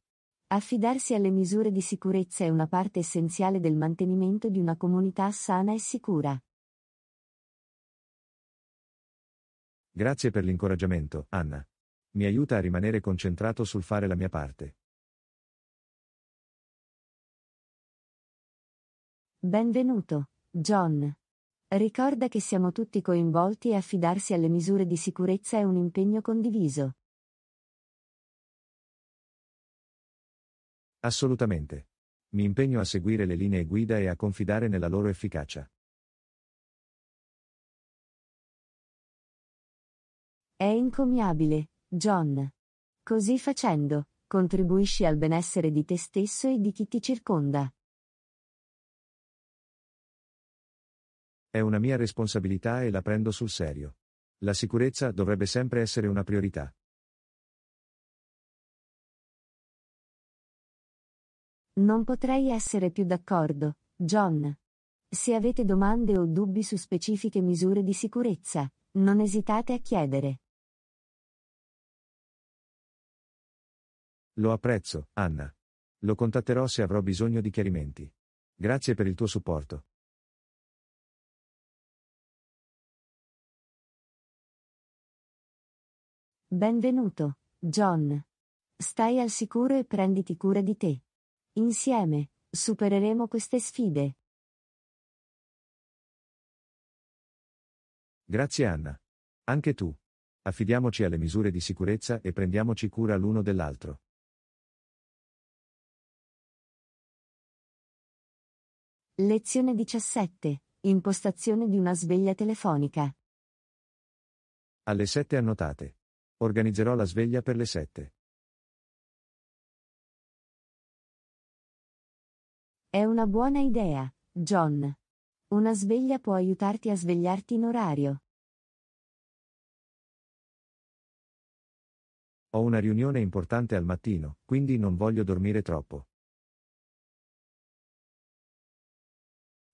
Affidarsi alle misure di sicurezza è una parte essenziale del mantenimento di una comunità sana e sicura. Grazie per l'incoraggiamento, Anna. Mi aiuta a rimanere concentrato sul fare la mia parte. Benvenuto, John. Ricorda che siamo tutti coinvolti e affidarsi alle misure di sicurezza è un impegno condiviso. Assolutamente. Mi impegno a seguire le linee guida e a confidare nella loro efficacia. È encomiabile, John. Così facendo, contribuisci al benessere di te stesso e di chi ti circonda. È una mia responsabilità e la prendo sul serio. La sicurezza dovrebbe sempre essere una priorità. Non potrei essere più d'accordo, John. Se avete domande o dubbi su specifiche misure di sicurezza, Non esitate a chiedere. Lo apprezzo, Anna. Lo contatterò se avrò bisogno di chiarimenti. Grazie per il tuo supporto. Benvenuto, John. Stai al sicuro e prenditi cura di te. Insieme, supereremo queste sfide. Grazie Anna. Anche tu. Affidiamoci alle misure di sicurezza e prendiamoci cura l'uno dell'altro. Lezione 17. Impostazione di una sveglia telefonica. Alle 7 annotate. Organizzerò la sveglia per le 7. È una buona idea, John. Una sveglia può aiutarti a svegliarti in orario. Ho una riunione importante al mattino, quindi non voglio dormire troppo.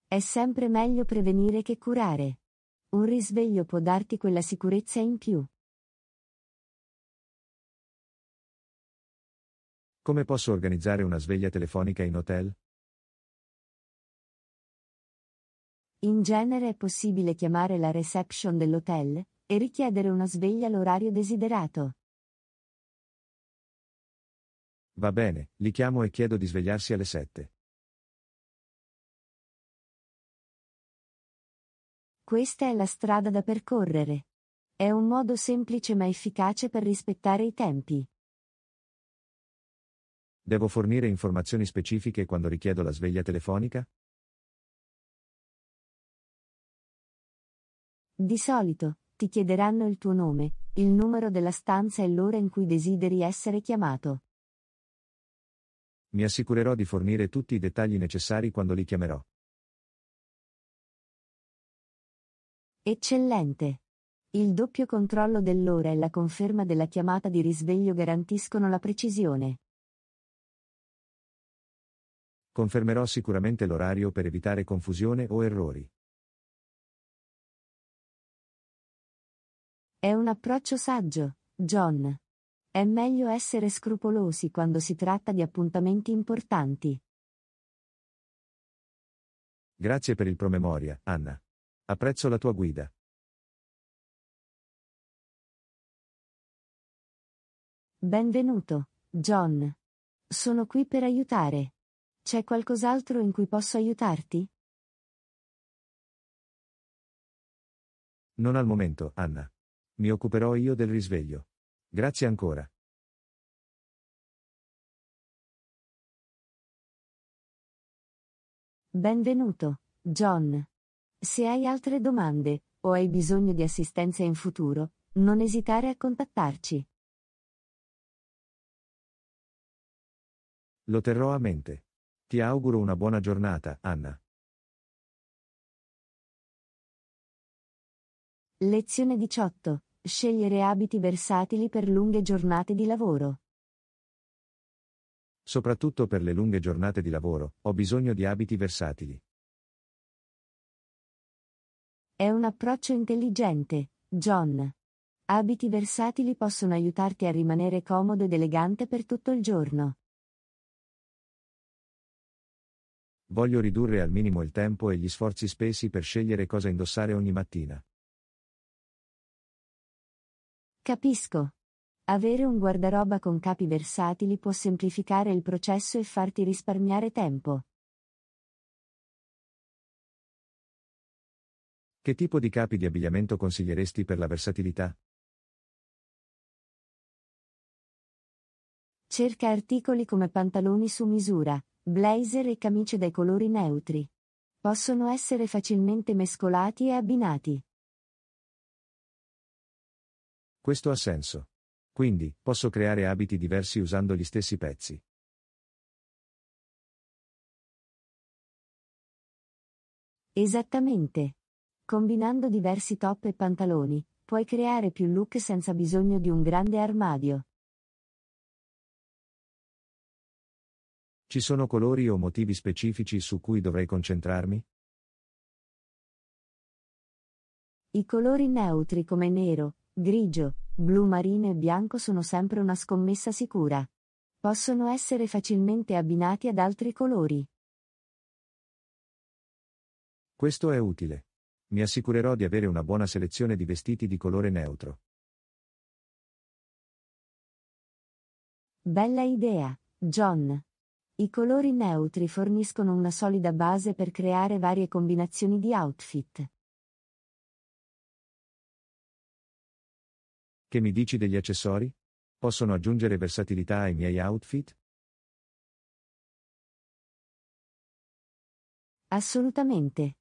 È sempre meglio prevenire che curare. Un risveglio può darti quella sicurezza in più. Come posso organizzare una sveglia telefonica in hotel? In genere è possibile chiamare la reception dell'hotel e richiedere una sveglia all'orario desiderato. Va bene, li chiamo e chiedo di svegliarsi alle 7. Questa è la strada da percorrere. È un modo semplice ma efficace per rispettare i tempi. Devo fornire informazioni specifiche quando richiedo la sveglia telefonica? Di solito, ti chiederanno il tuo nome, il numero della stanza e l'ora in cui desideri essere chiamato. Mi assicurerò di fornire tutti i dettagli necessari quando li chiamerò. Eccellente! Il doppio controllo dell'ora e la conferma della chiamata di risveglio garantiscono la precisione. Confermerò sicuramente l'orario per evitare confusione o errori. È un approccio saggio, John. È meglio essere scrupolosi quando si tratta di appuntamenti importanti. Grazie per il promemoria, Anna. Apprezzo la tua guida. Benvenuto, John. Sono qui per aiutare. C'è qualcos'altro in cui posso aiutarti? Non al momento, Anna. Mi occuperò io del risveglio. Grazie ancora. Benvenuto, John. Se hai altre domande, o hai bisogno di assistenza in futuro, non esitare a contattarci. Lo terrò a mente. Ti auguro una buona giornata, Anna. Lezione 18. Scegliere abiti versatili per lunghe giornate di lavoro. Soprattutto per le lunghe giornate di lavoro, ho bisogno di abiti versatili. È un approccio intelligente, John. Abiti versatili possono aiutarti a rimanere comodo ed elegante per tutto il giorno. Voglio ridurre al minimo il tempo e gli sforzi spesi per scegliere cosa indossare ogni mattina. Capisco. Avere un guardaroba con capi versatili può semplificare il processo e farti risparmiare tempo. Che tipo di capi di abbigliamento consiglieresti per la versatilità? Cerca articoli come pantaloni su misura, blazer e camicie dai colori neutri. Possono essere facilmente mescolati e abbinati. Questo ha senso. Quindi, posso creare abiti diversi usando gli stessi pezzi. Esattamente. Combinando diversi top e pantaloni, puoi creare più look senza bisogno di un grande armadio. Ci sono colori o motivi specifici su cui dovrei concentrarmi? I colori neutri come nero, grigio, blu marino e bianco sono sempre una scommessa sicura. Possono essere facilmente abbinati ad altri colori. Questo è utile. Mi assicurerò di avere una buona selezione di vestiti di colore neutro. Bella idea, John. I colori neutri forniscono una solida base per creare varie combinazioni di outfit. Che mi dici degli accessori? Possono aggiungere versatilità ai miei outfit? Assolutamente.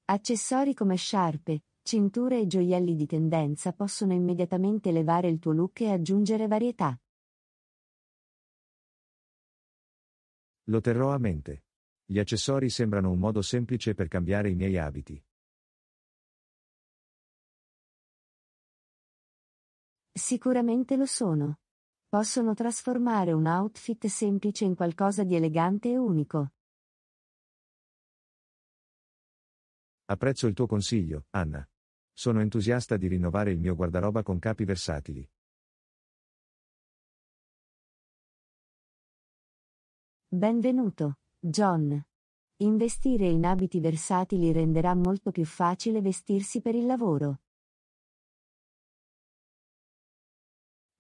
Accessori come sciarpe, cinture e gioielli di tendenza possono immediatamente elevare il tuo look e aggiungere varietà. Lo terrò a mente. Gli accessori sembrano un modo semplice per cambiare i miei abiti. Sicuramente lo sono. Possono trasformare un outfit semplice in qualcosa di elegante e unico. Apprezzo il tuo consiglio, Anna. Sono entusiasta di rinnovare il mio guardaroba con capi versatili. Benvenuto, John. Investire in abiti versatili renderà molto più facile vestirsi per il lavoro.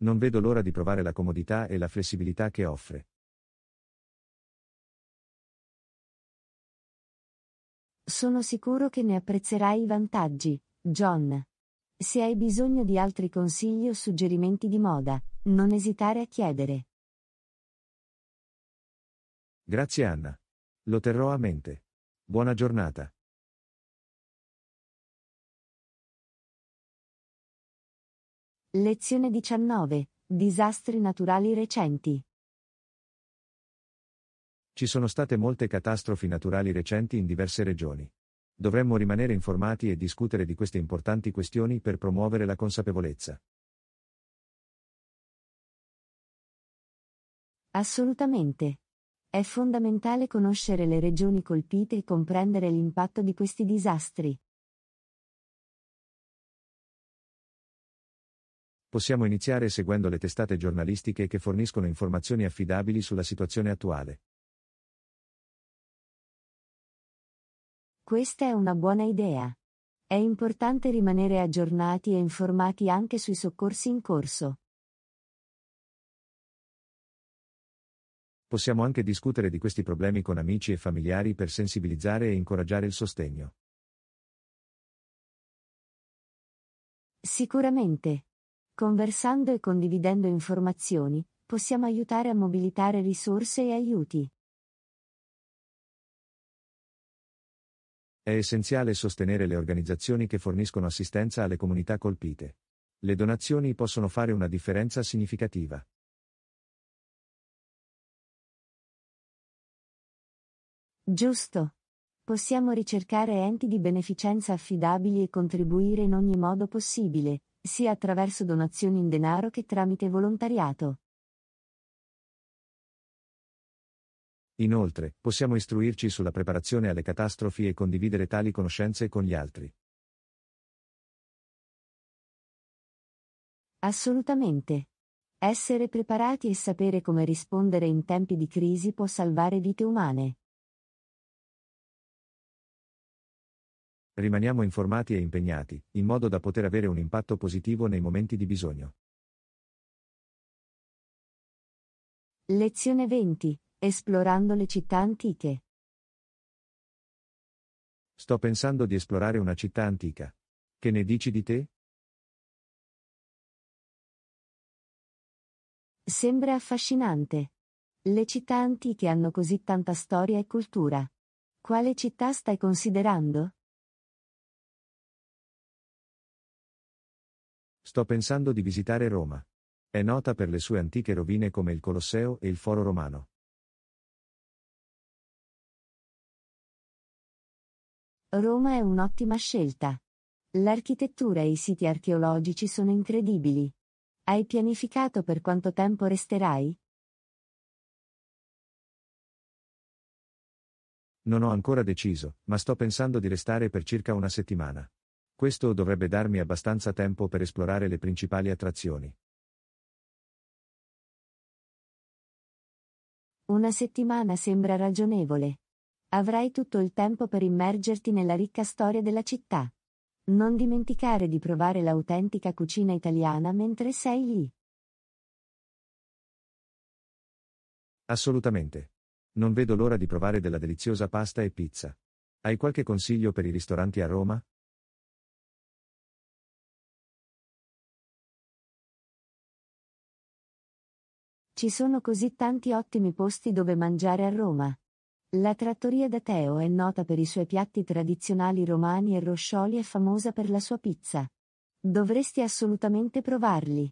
Non vedo l'ora di provare la comodità e la flessibilità che offre. Sono sicuro che ne apprezzerai i vantaggi, John. Se hai bisogno di altri consigli o suggerimenti di moda, non esitare a chiedere. Grazie Anna. Lo terrò a mente. Buona giornata. Lezione 19. Disastri naturali recenti. Ci sono state molte catastrofi naturali recenti in diverse regioni. Dovremmo rimanere informati e discutere di queste importanti questioni per promuovere la consapevolezza. Assolutamente. È fondamentale conoscere le regioni colpite e comprendere l'impatto di questi disastri. Possiamo iniziare seguendo le testate giornalistiche che forniscono informazioni affidabili sulla situazione attuale. Questa è una buona idea. È importante rimanere aggiornati e informati anche sui soccorsi in corso. Possiamo anche discutere di questi problemi con amici e familiari per sensibilizzare e incoraggiare il sostegno. Sicuramente. Conversando e condividendo informazioni, possiamo aiutare a mobilitare risorse e aiuti. È essenziale sostenere le organizzazioni che forniscono assistenza alle comunità colpite. Le donazioni possono fare una differenza significativa. Giusto. Possiamo ricercare enti di beneficenza affidabili e contribuire in ogni modo possibile, sia attraverso donazioni in denaro che tramite volontariato. Inoltre, possiamo istruirci sulla preparazione alle catastrofi e condividere tali conoscenze con gli altri. Assolutamente. Essere preparati e sapere come rispondere in tempi di crisi può salvare vite umane. Rimaniamo informati e impegnati, in modo da poter avere un impatto positivo nei momenti di bisogno. Lezione 20. Esplorando le città antiche. Sto pensando di esplorare una città antica. Che ne dici di te? Sembra affascinante. Le città antiche hanno così tanta storia e cultura. Quale città stai considerando? Sto pensando di visitare Roma. È nota per le sue antiche rovine come il Colosseo e il Foro Romano. Roma è un'ottima scelta. L'architettura e i siti archeologici sono incredibili. Hai pianificato per quanto tempo resterai? Non ho ancora deciso, ma sto pensando di restare per circa una settimana. Questo dovrebbe darmi abbastanza tempo per esplorare le principali attrazioni. Una settimana sembra ragionevole. Avrai tutto il tempo per immergerti nella ricca storia della città. Non dimenticare di provare l'autentica cucina italiana mentre sei lì. Assolutamente. Non vedo l'ora di provare della deliziosa pasta e pizza. Hai qualche consiglio per i ristoranti a Roma? Ci sono così tanti ottimi posti dove mangiare a Roma. La trattoria da Teo è nota per i suoi piatti tradizionali romani e Roscioli è famosa per la sua pizza. Dovresti assolutamente provarli.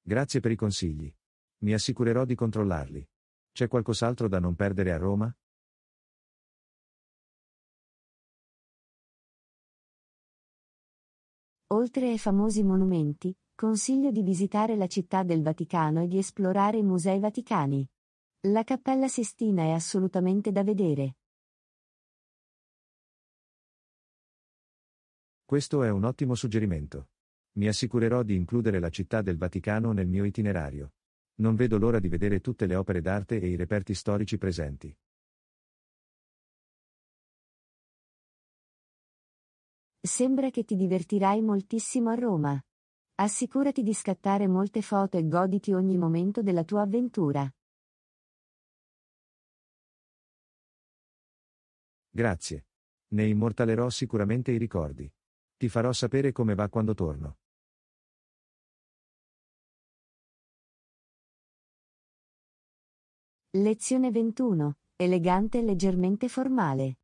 Grazie per i consigli. Mi assicurerò di controllarli. C'è qualcos'altro da non perdere a Roma? Oltre ai famosi monumenti, consiglio di visitare la città del Vaticano e di esplorare i musei vaticani. La Cappella Sistina è assolutamente da vedere. Questo è un ottimo suggerimento. Mi assicurerò di includere la città del Vaticano nel mio itinerario. Non vedo l'ora di vedere tutte le opere d'arte e i reperti storici presenti. Sembra che ti divertirai moltissimo a Roma. Assicurati di scattare molte foto e goditi ogni momento della tua avventura. Grazie. Ne immortalerò sicuramente i ricordi. Ti farò sapere come va quando torno. Lezione 21. Elegante e leggermente formale.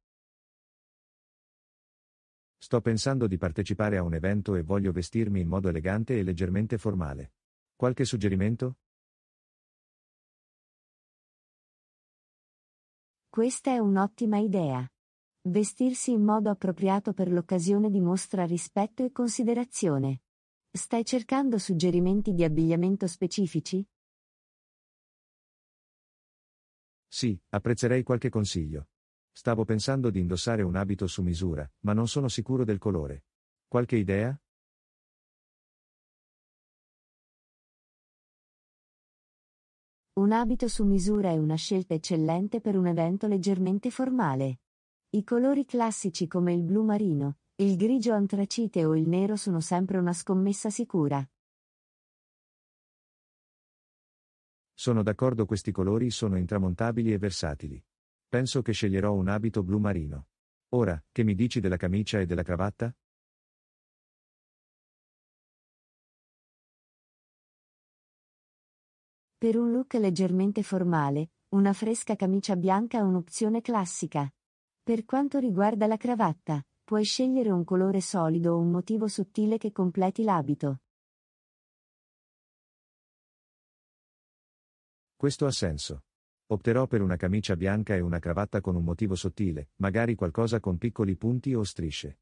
Sto pensando di partecipare a un evento e voglio vestirmi in modo elegante e leggermente formale. Qualche suggerimento? Questa è un'ottima idea. Vestirsi in modo appropriato per l'occasione dimostra rispetto e considerazione. Stai cercando suggerimenti di abbigliamento specifici? Sì, apprezzerei qualche consiglio. Stavo pensando di indossare un abito su misura, ma non sono sicuro del colore. Qualche idea? Un abito su misura è una scelta eccellente per un evento leggermente formale. I colori classici come il blu marino, il grigio antracite o il nero sono sempre una scommessa sicura. Sono d'accordo, questi colori sono intramontabili e versatili. Penso che sceglierò un abito blu marino. Ora, che mi dici della camicia e della cravatta? Per un look leggermente formale, una fresca camicia bianca è un'opzione classica. Per quanto riguarda la cravatta, puoi scegliere un colore solido o un motivo sottile che completi l'abito. Questo ha senso. Opterò per una camicia bianca e una cravatta con un motivo sottile, magari qualcosa con piccoli punti o strisce.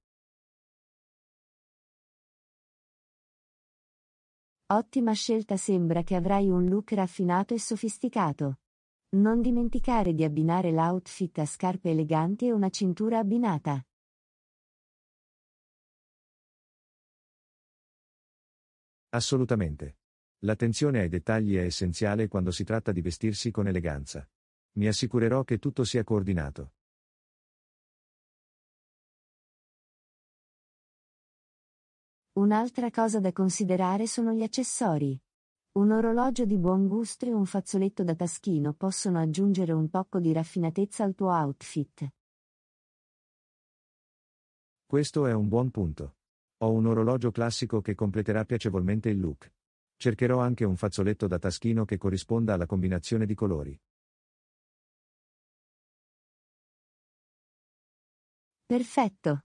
Ottima scelta, sembra che avrai un look raffinato e sofisticato. Non dimenticare di abbinare l'outfit a scarpe eleganti e una cintura abbinata. Assolutamente. L'attenzione ai dettagli è essenziale quando si tratta di vestirsi con eleganza. Mi assicurerò che tutto sia coordinato. Un'altra cosa da considerare sono gli accessori. Un orologio di buon gusto e un fazzoletto da taschino possono aggiungere un tocco di raffinatezza al tuo outfit. Questo è un buon punto. Ho un orologio classico che completerà piacevolmente il look. Cercherò anche un fazzoletto da taschino che corrisponda alla combinazione di colori. Perfetto!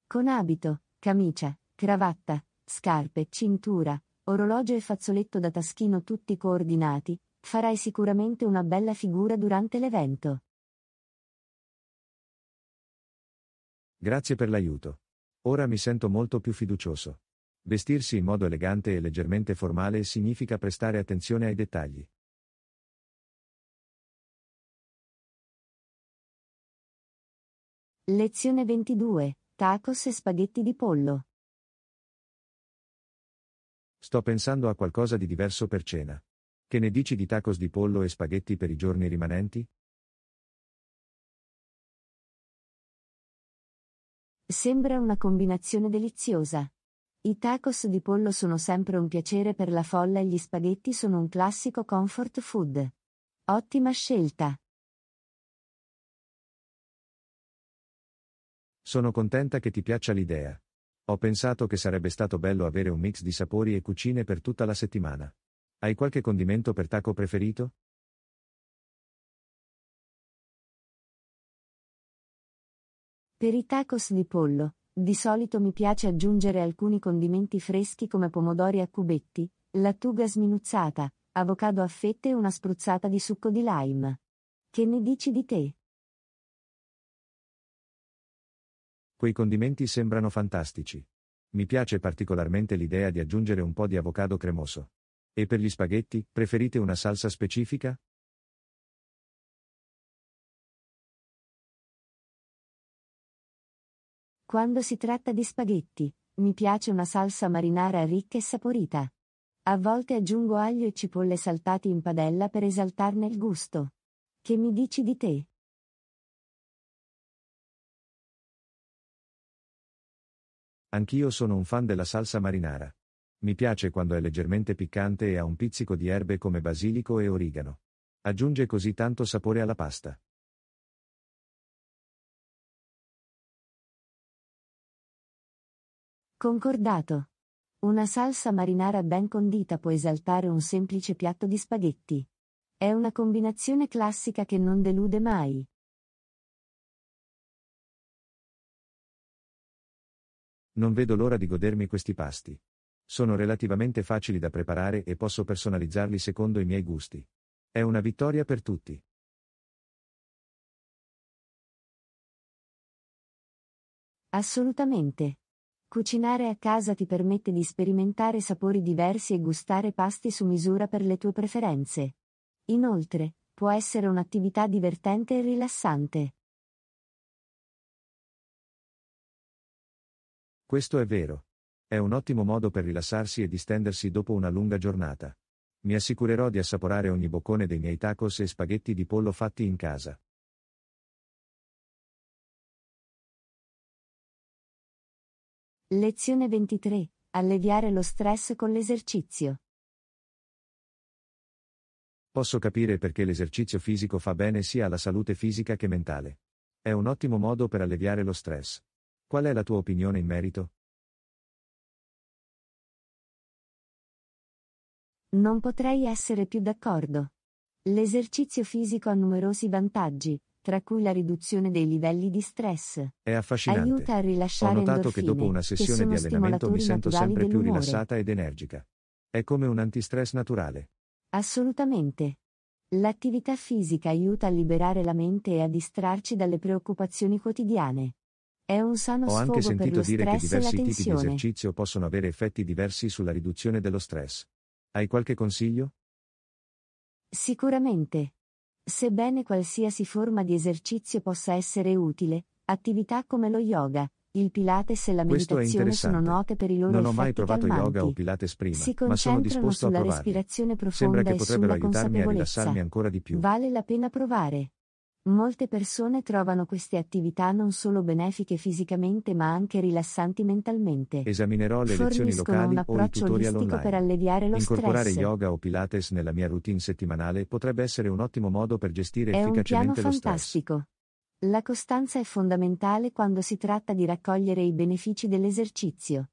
Con abito, camicia, cravatta, scarpe, cintura, orologio e fazzoletto da taschino tutti coordinati, farai sicuramente una bella figura durante l'evento. Grazie per l'aiuto. Ora mi sento molto più fiducioso. Vestirsi in modo elegante e leggermente formale significa prestare attenzione ai dettagli. Lezione 22. Tacos e spaghetti di pollo. Sto pensando a qualcosa di diverso per cena. Che ne dici di tacos di pollo e spaghetti per i giorni rimanenti? Sembra una combinazione deliziosa. I tacos di pollo sono sempre un piacere per la folla e gli spaghetti sono un classico comfort food. Ottima scelta. Sono contenta che ti piaccia l'idea. Ho pensato che sarebbe stato bello avere un mix di sapori e cucine per tutta la settimana. Hai qualche condimento per taco preferito? Per i tacos di pollo, di solito mi piace aggiungere alcuni condimenti freschi come pomodori a cubetti, lattuga sminuzzata, avocado a fette e una spruzzata di succo di lime. Che ne dici di te? Quei condimenti sembrano fantastici. Mi piace particolarmente l'idea di aggiungere un po' di avocado cremoso. E per gli spaghetti, preferite una salsa specifica? Quando si tratta di spaghetti, mi piace una salsa marinara ricca e saporita. A volte aggiungo aglio e cipolle saltati in padella per esaltarne il gusto. Che mi dici di te? Anch'io sono un fan della salsa marinara. Mi piace quando è leggermente piccante e ha un pizzico di erbe come basilico e origano. Aggiunge così tanto sapore alla pasta. Concordato. Una salsa marinara ben condita può esaltare un semplice piatto di spaghetti. È una combinazione classica che non delude mai. Non vedo l'ora di godermi questi pasti. Sono relativamente facili da preparare e posso personalizzarli secondo i miei gusti. È una vittoria per tutti. Assolutamente. Cucinare a casa ti permette di sperimentare sapori diversi e gustare pasti su misura per le tue preferenze. Inoltre, può essere un'attività divertente e rilassante. Questo è vero. È un ottimo modo per rilassarsi e distendersi dopo una lunga giornata. Mi assicurerò di assaporare ogni boccone dei miei tacos e spaghetti di pollo fatti in casa. Lezione 23. Alleviare lo stress con l'esercizio. Posso capire perché l'esercizio fisico fa bene sia alla salute fisica che mentale. È un ottimo modo per alleviare lo stress. Qual è la tua opinione in merito? Non potrei essere più d'accordo. L'esercizio fisico ha numerosi vantaggi, tra cui la riduzione dei livelli di stress. È affascinante. Aiuta a Ho rilasciare notato che dopo endorfine, una che sessione di sono allenamento mi stimolatori sento naturali sempre più dell'umore. rilassata ed energica. È come un antistress naturale. Assolutamente. L'attività fisica aiuta a liberare la mente e a distrarci dalle preoccupazioni quotidiane. È un sano Ho anche sfogo per sentito lo dire che stress e la diversi tipi di tensione. esercizio possono avere effetti diversi sulla riduzione dello stress. Hai qualche consiglio? Sicuramente. Sebbene qualsiasi forma di esercizio possa essere utile, attività come lo yoga, il Pilates e la Questo è meditazione sono interessante. note per i loro Non ho mai effetti provato yoga o calmanti. Pilates prima, Si ma sono concentrano disposto a sulla provarli. respirazione Sembra profonda che e potrebbero sulla aiutarmi a rilassarmi consapevolezza. ancora di più. Vale la pena provare. Molte persone trovano queste attività non solo benefiche fisicamente ma anche rilassanti mentalmente. Esaminerò le lezioni Forniscono un locali o i approccio tutorial olistico per online. alleviare lo Incorporare stress. yoga o Pilates nella mia routine settimanale potrebbe essere un ottimo modo per gestire È un piano efficacemente lo stress. fantastico. La costanza è fondamentale quando si tratta di raccogliere i benefici dell'esercizio.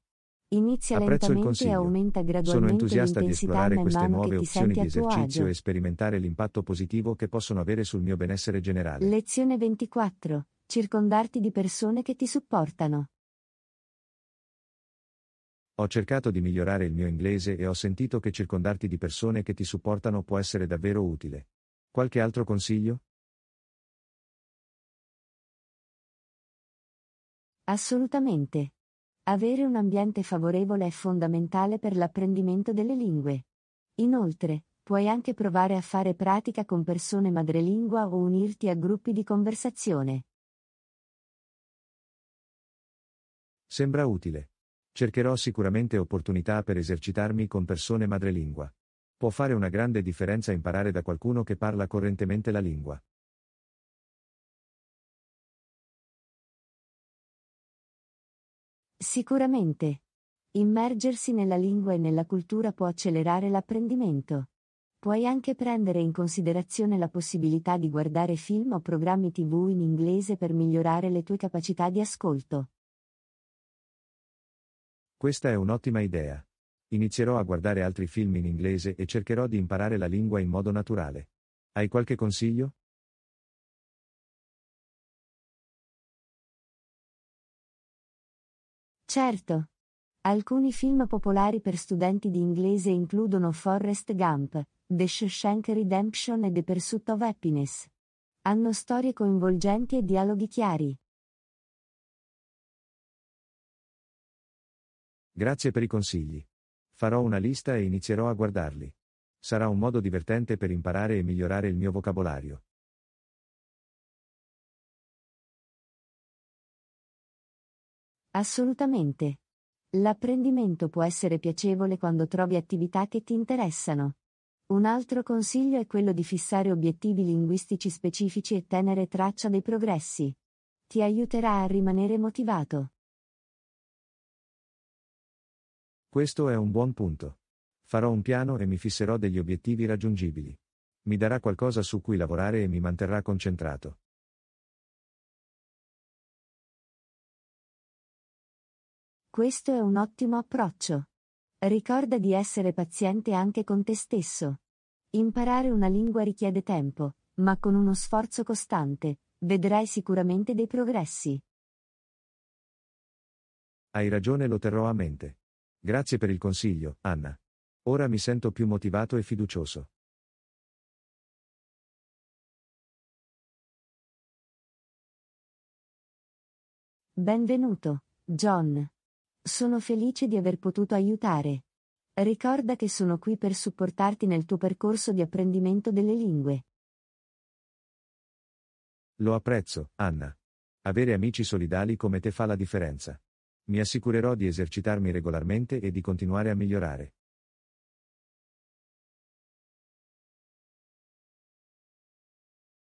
Inizia Apprezzo il lentamente e consiglio. aumenta Sono gradualmente entusiasta di l'intensità esplorare man queste mano che nuove ti opzioni senti di a tuo esercizio e agio. sperimentare l'impatto positivo che possono avere sul mio benessere generale. Lezione 24. Circondarti di persone che ti supportano. Ho cercato di migliorare il mio inglese e ho sentito che circondarti di persone che ti supportano può essere davvero utile. Qualche altro consiglio? Assolutamente. Avere un ambiente favorevole è fondamentale per l'apprendimento delle lingue. Inoltre, puoi anche provare a fare pratica con persone madrelingua o unirti a gruppi di conversazione. Sembra utile. Cercherò sicuramente opportunità per esercitarmi con persone madrelingua. Può fare una grande differenza imparare da qualcuno che parla correntemente la lingua. Sicuramente. Immergersi nella lingua e nella cultura può accelerare l'apprendimento. Puoi anche prendere in considerazione la possibilità di guardare film o programmi TV in inglese per migliorare le tue capacità di ascolto. Questa è un'ottima idea. Inizierò a guardare altri film in inglese e cercherò di imparare la lingua in modo naturale. Hai qualche consiglio? Certo. Alcuni film popolari per studenti di inglese includono Forrest Gump, The Shawshank Redemption e The Pursuit of Happiness. Hanno storie coinvolgenti e dialoghi chiari. Grazie per i consigli. Farò una lista e inizierò a guardarli. Sarà un modo divertente per imparare e migliorare il mio vocabolario. Assolutamente. L'apprendimento può essere piacevole quando trovi attività che ti interessano. Un altro consiglio è quello di fissare obiettivi linguistici specifici e tenere traccia dei progressi. Ti aiuterà a rimanere motivato. Questo è un buon punto. Farò un piano e mi fisserò degli obiettivi raggiungibili. Mi darà qualcosa su cui lavorare e mi manterrà concentrato. Questo è un ottimo approccio. Ricorda di essere paziente anche con te stesso. Imparare una lingua richiede tempo, ma con uno sforzo costante, vedrai sicuramente dei progressi. Hai ragione, lo terrò a mente. Grazie per il consiglio, Anna. Ora mi sento più motivato e fiducioso. Benvenuto, John. Sono felice di aver potuto aiutare. Ricorda che sono qui per supportarti nel tuo percorso di apprendimento delle lingue. Lo apprezzo, Anna. Avere amici solidali come te fa la differenza. Mi assicurerò di esercitarmi regolarmente e di continuare a migliorare.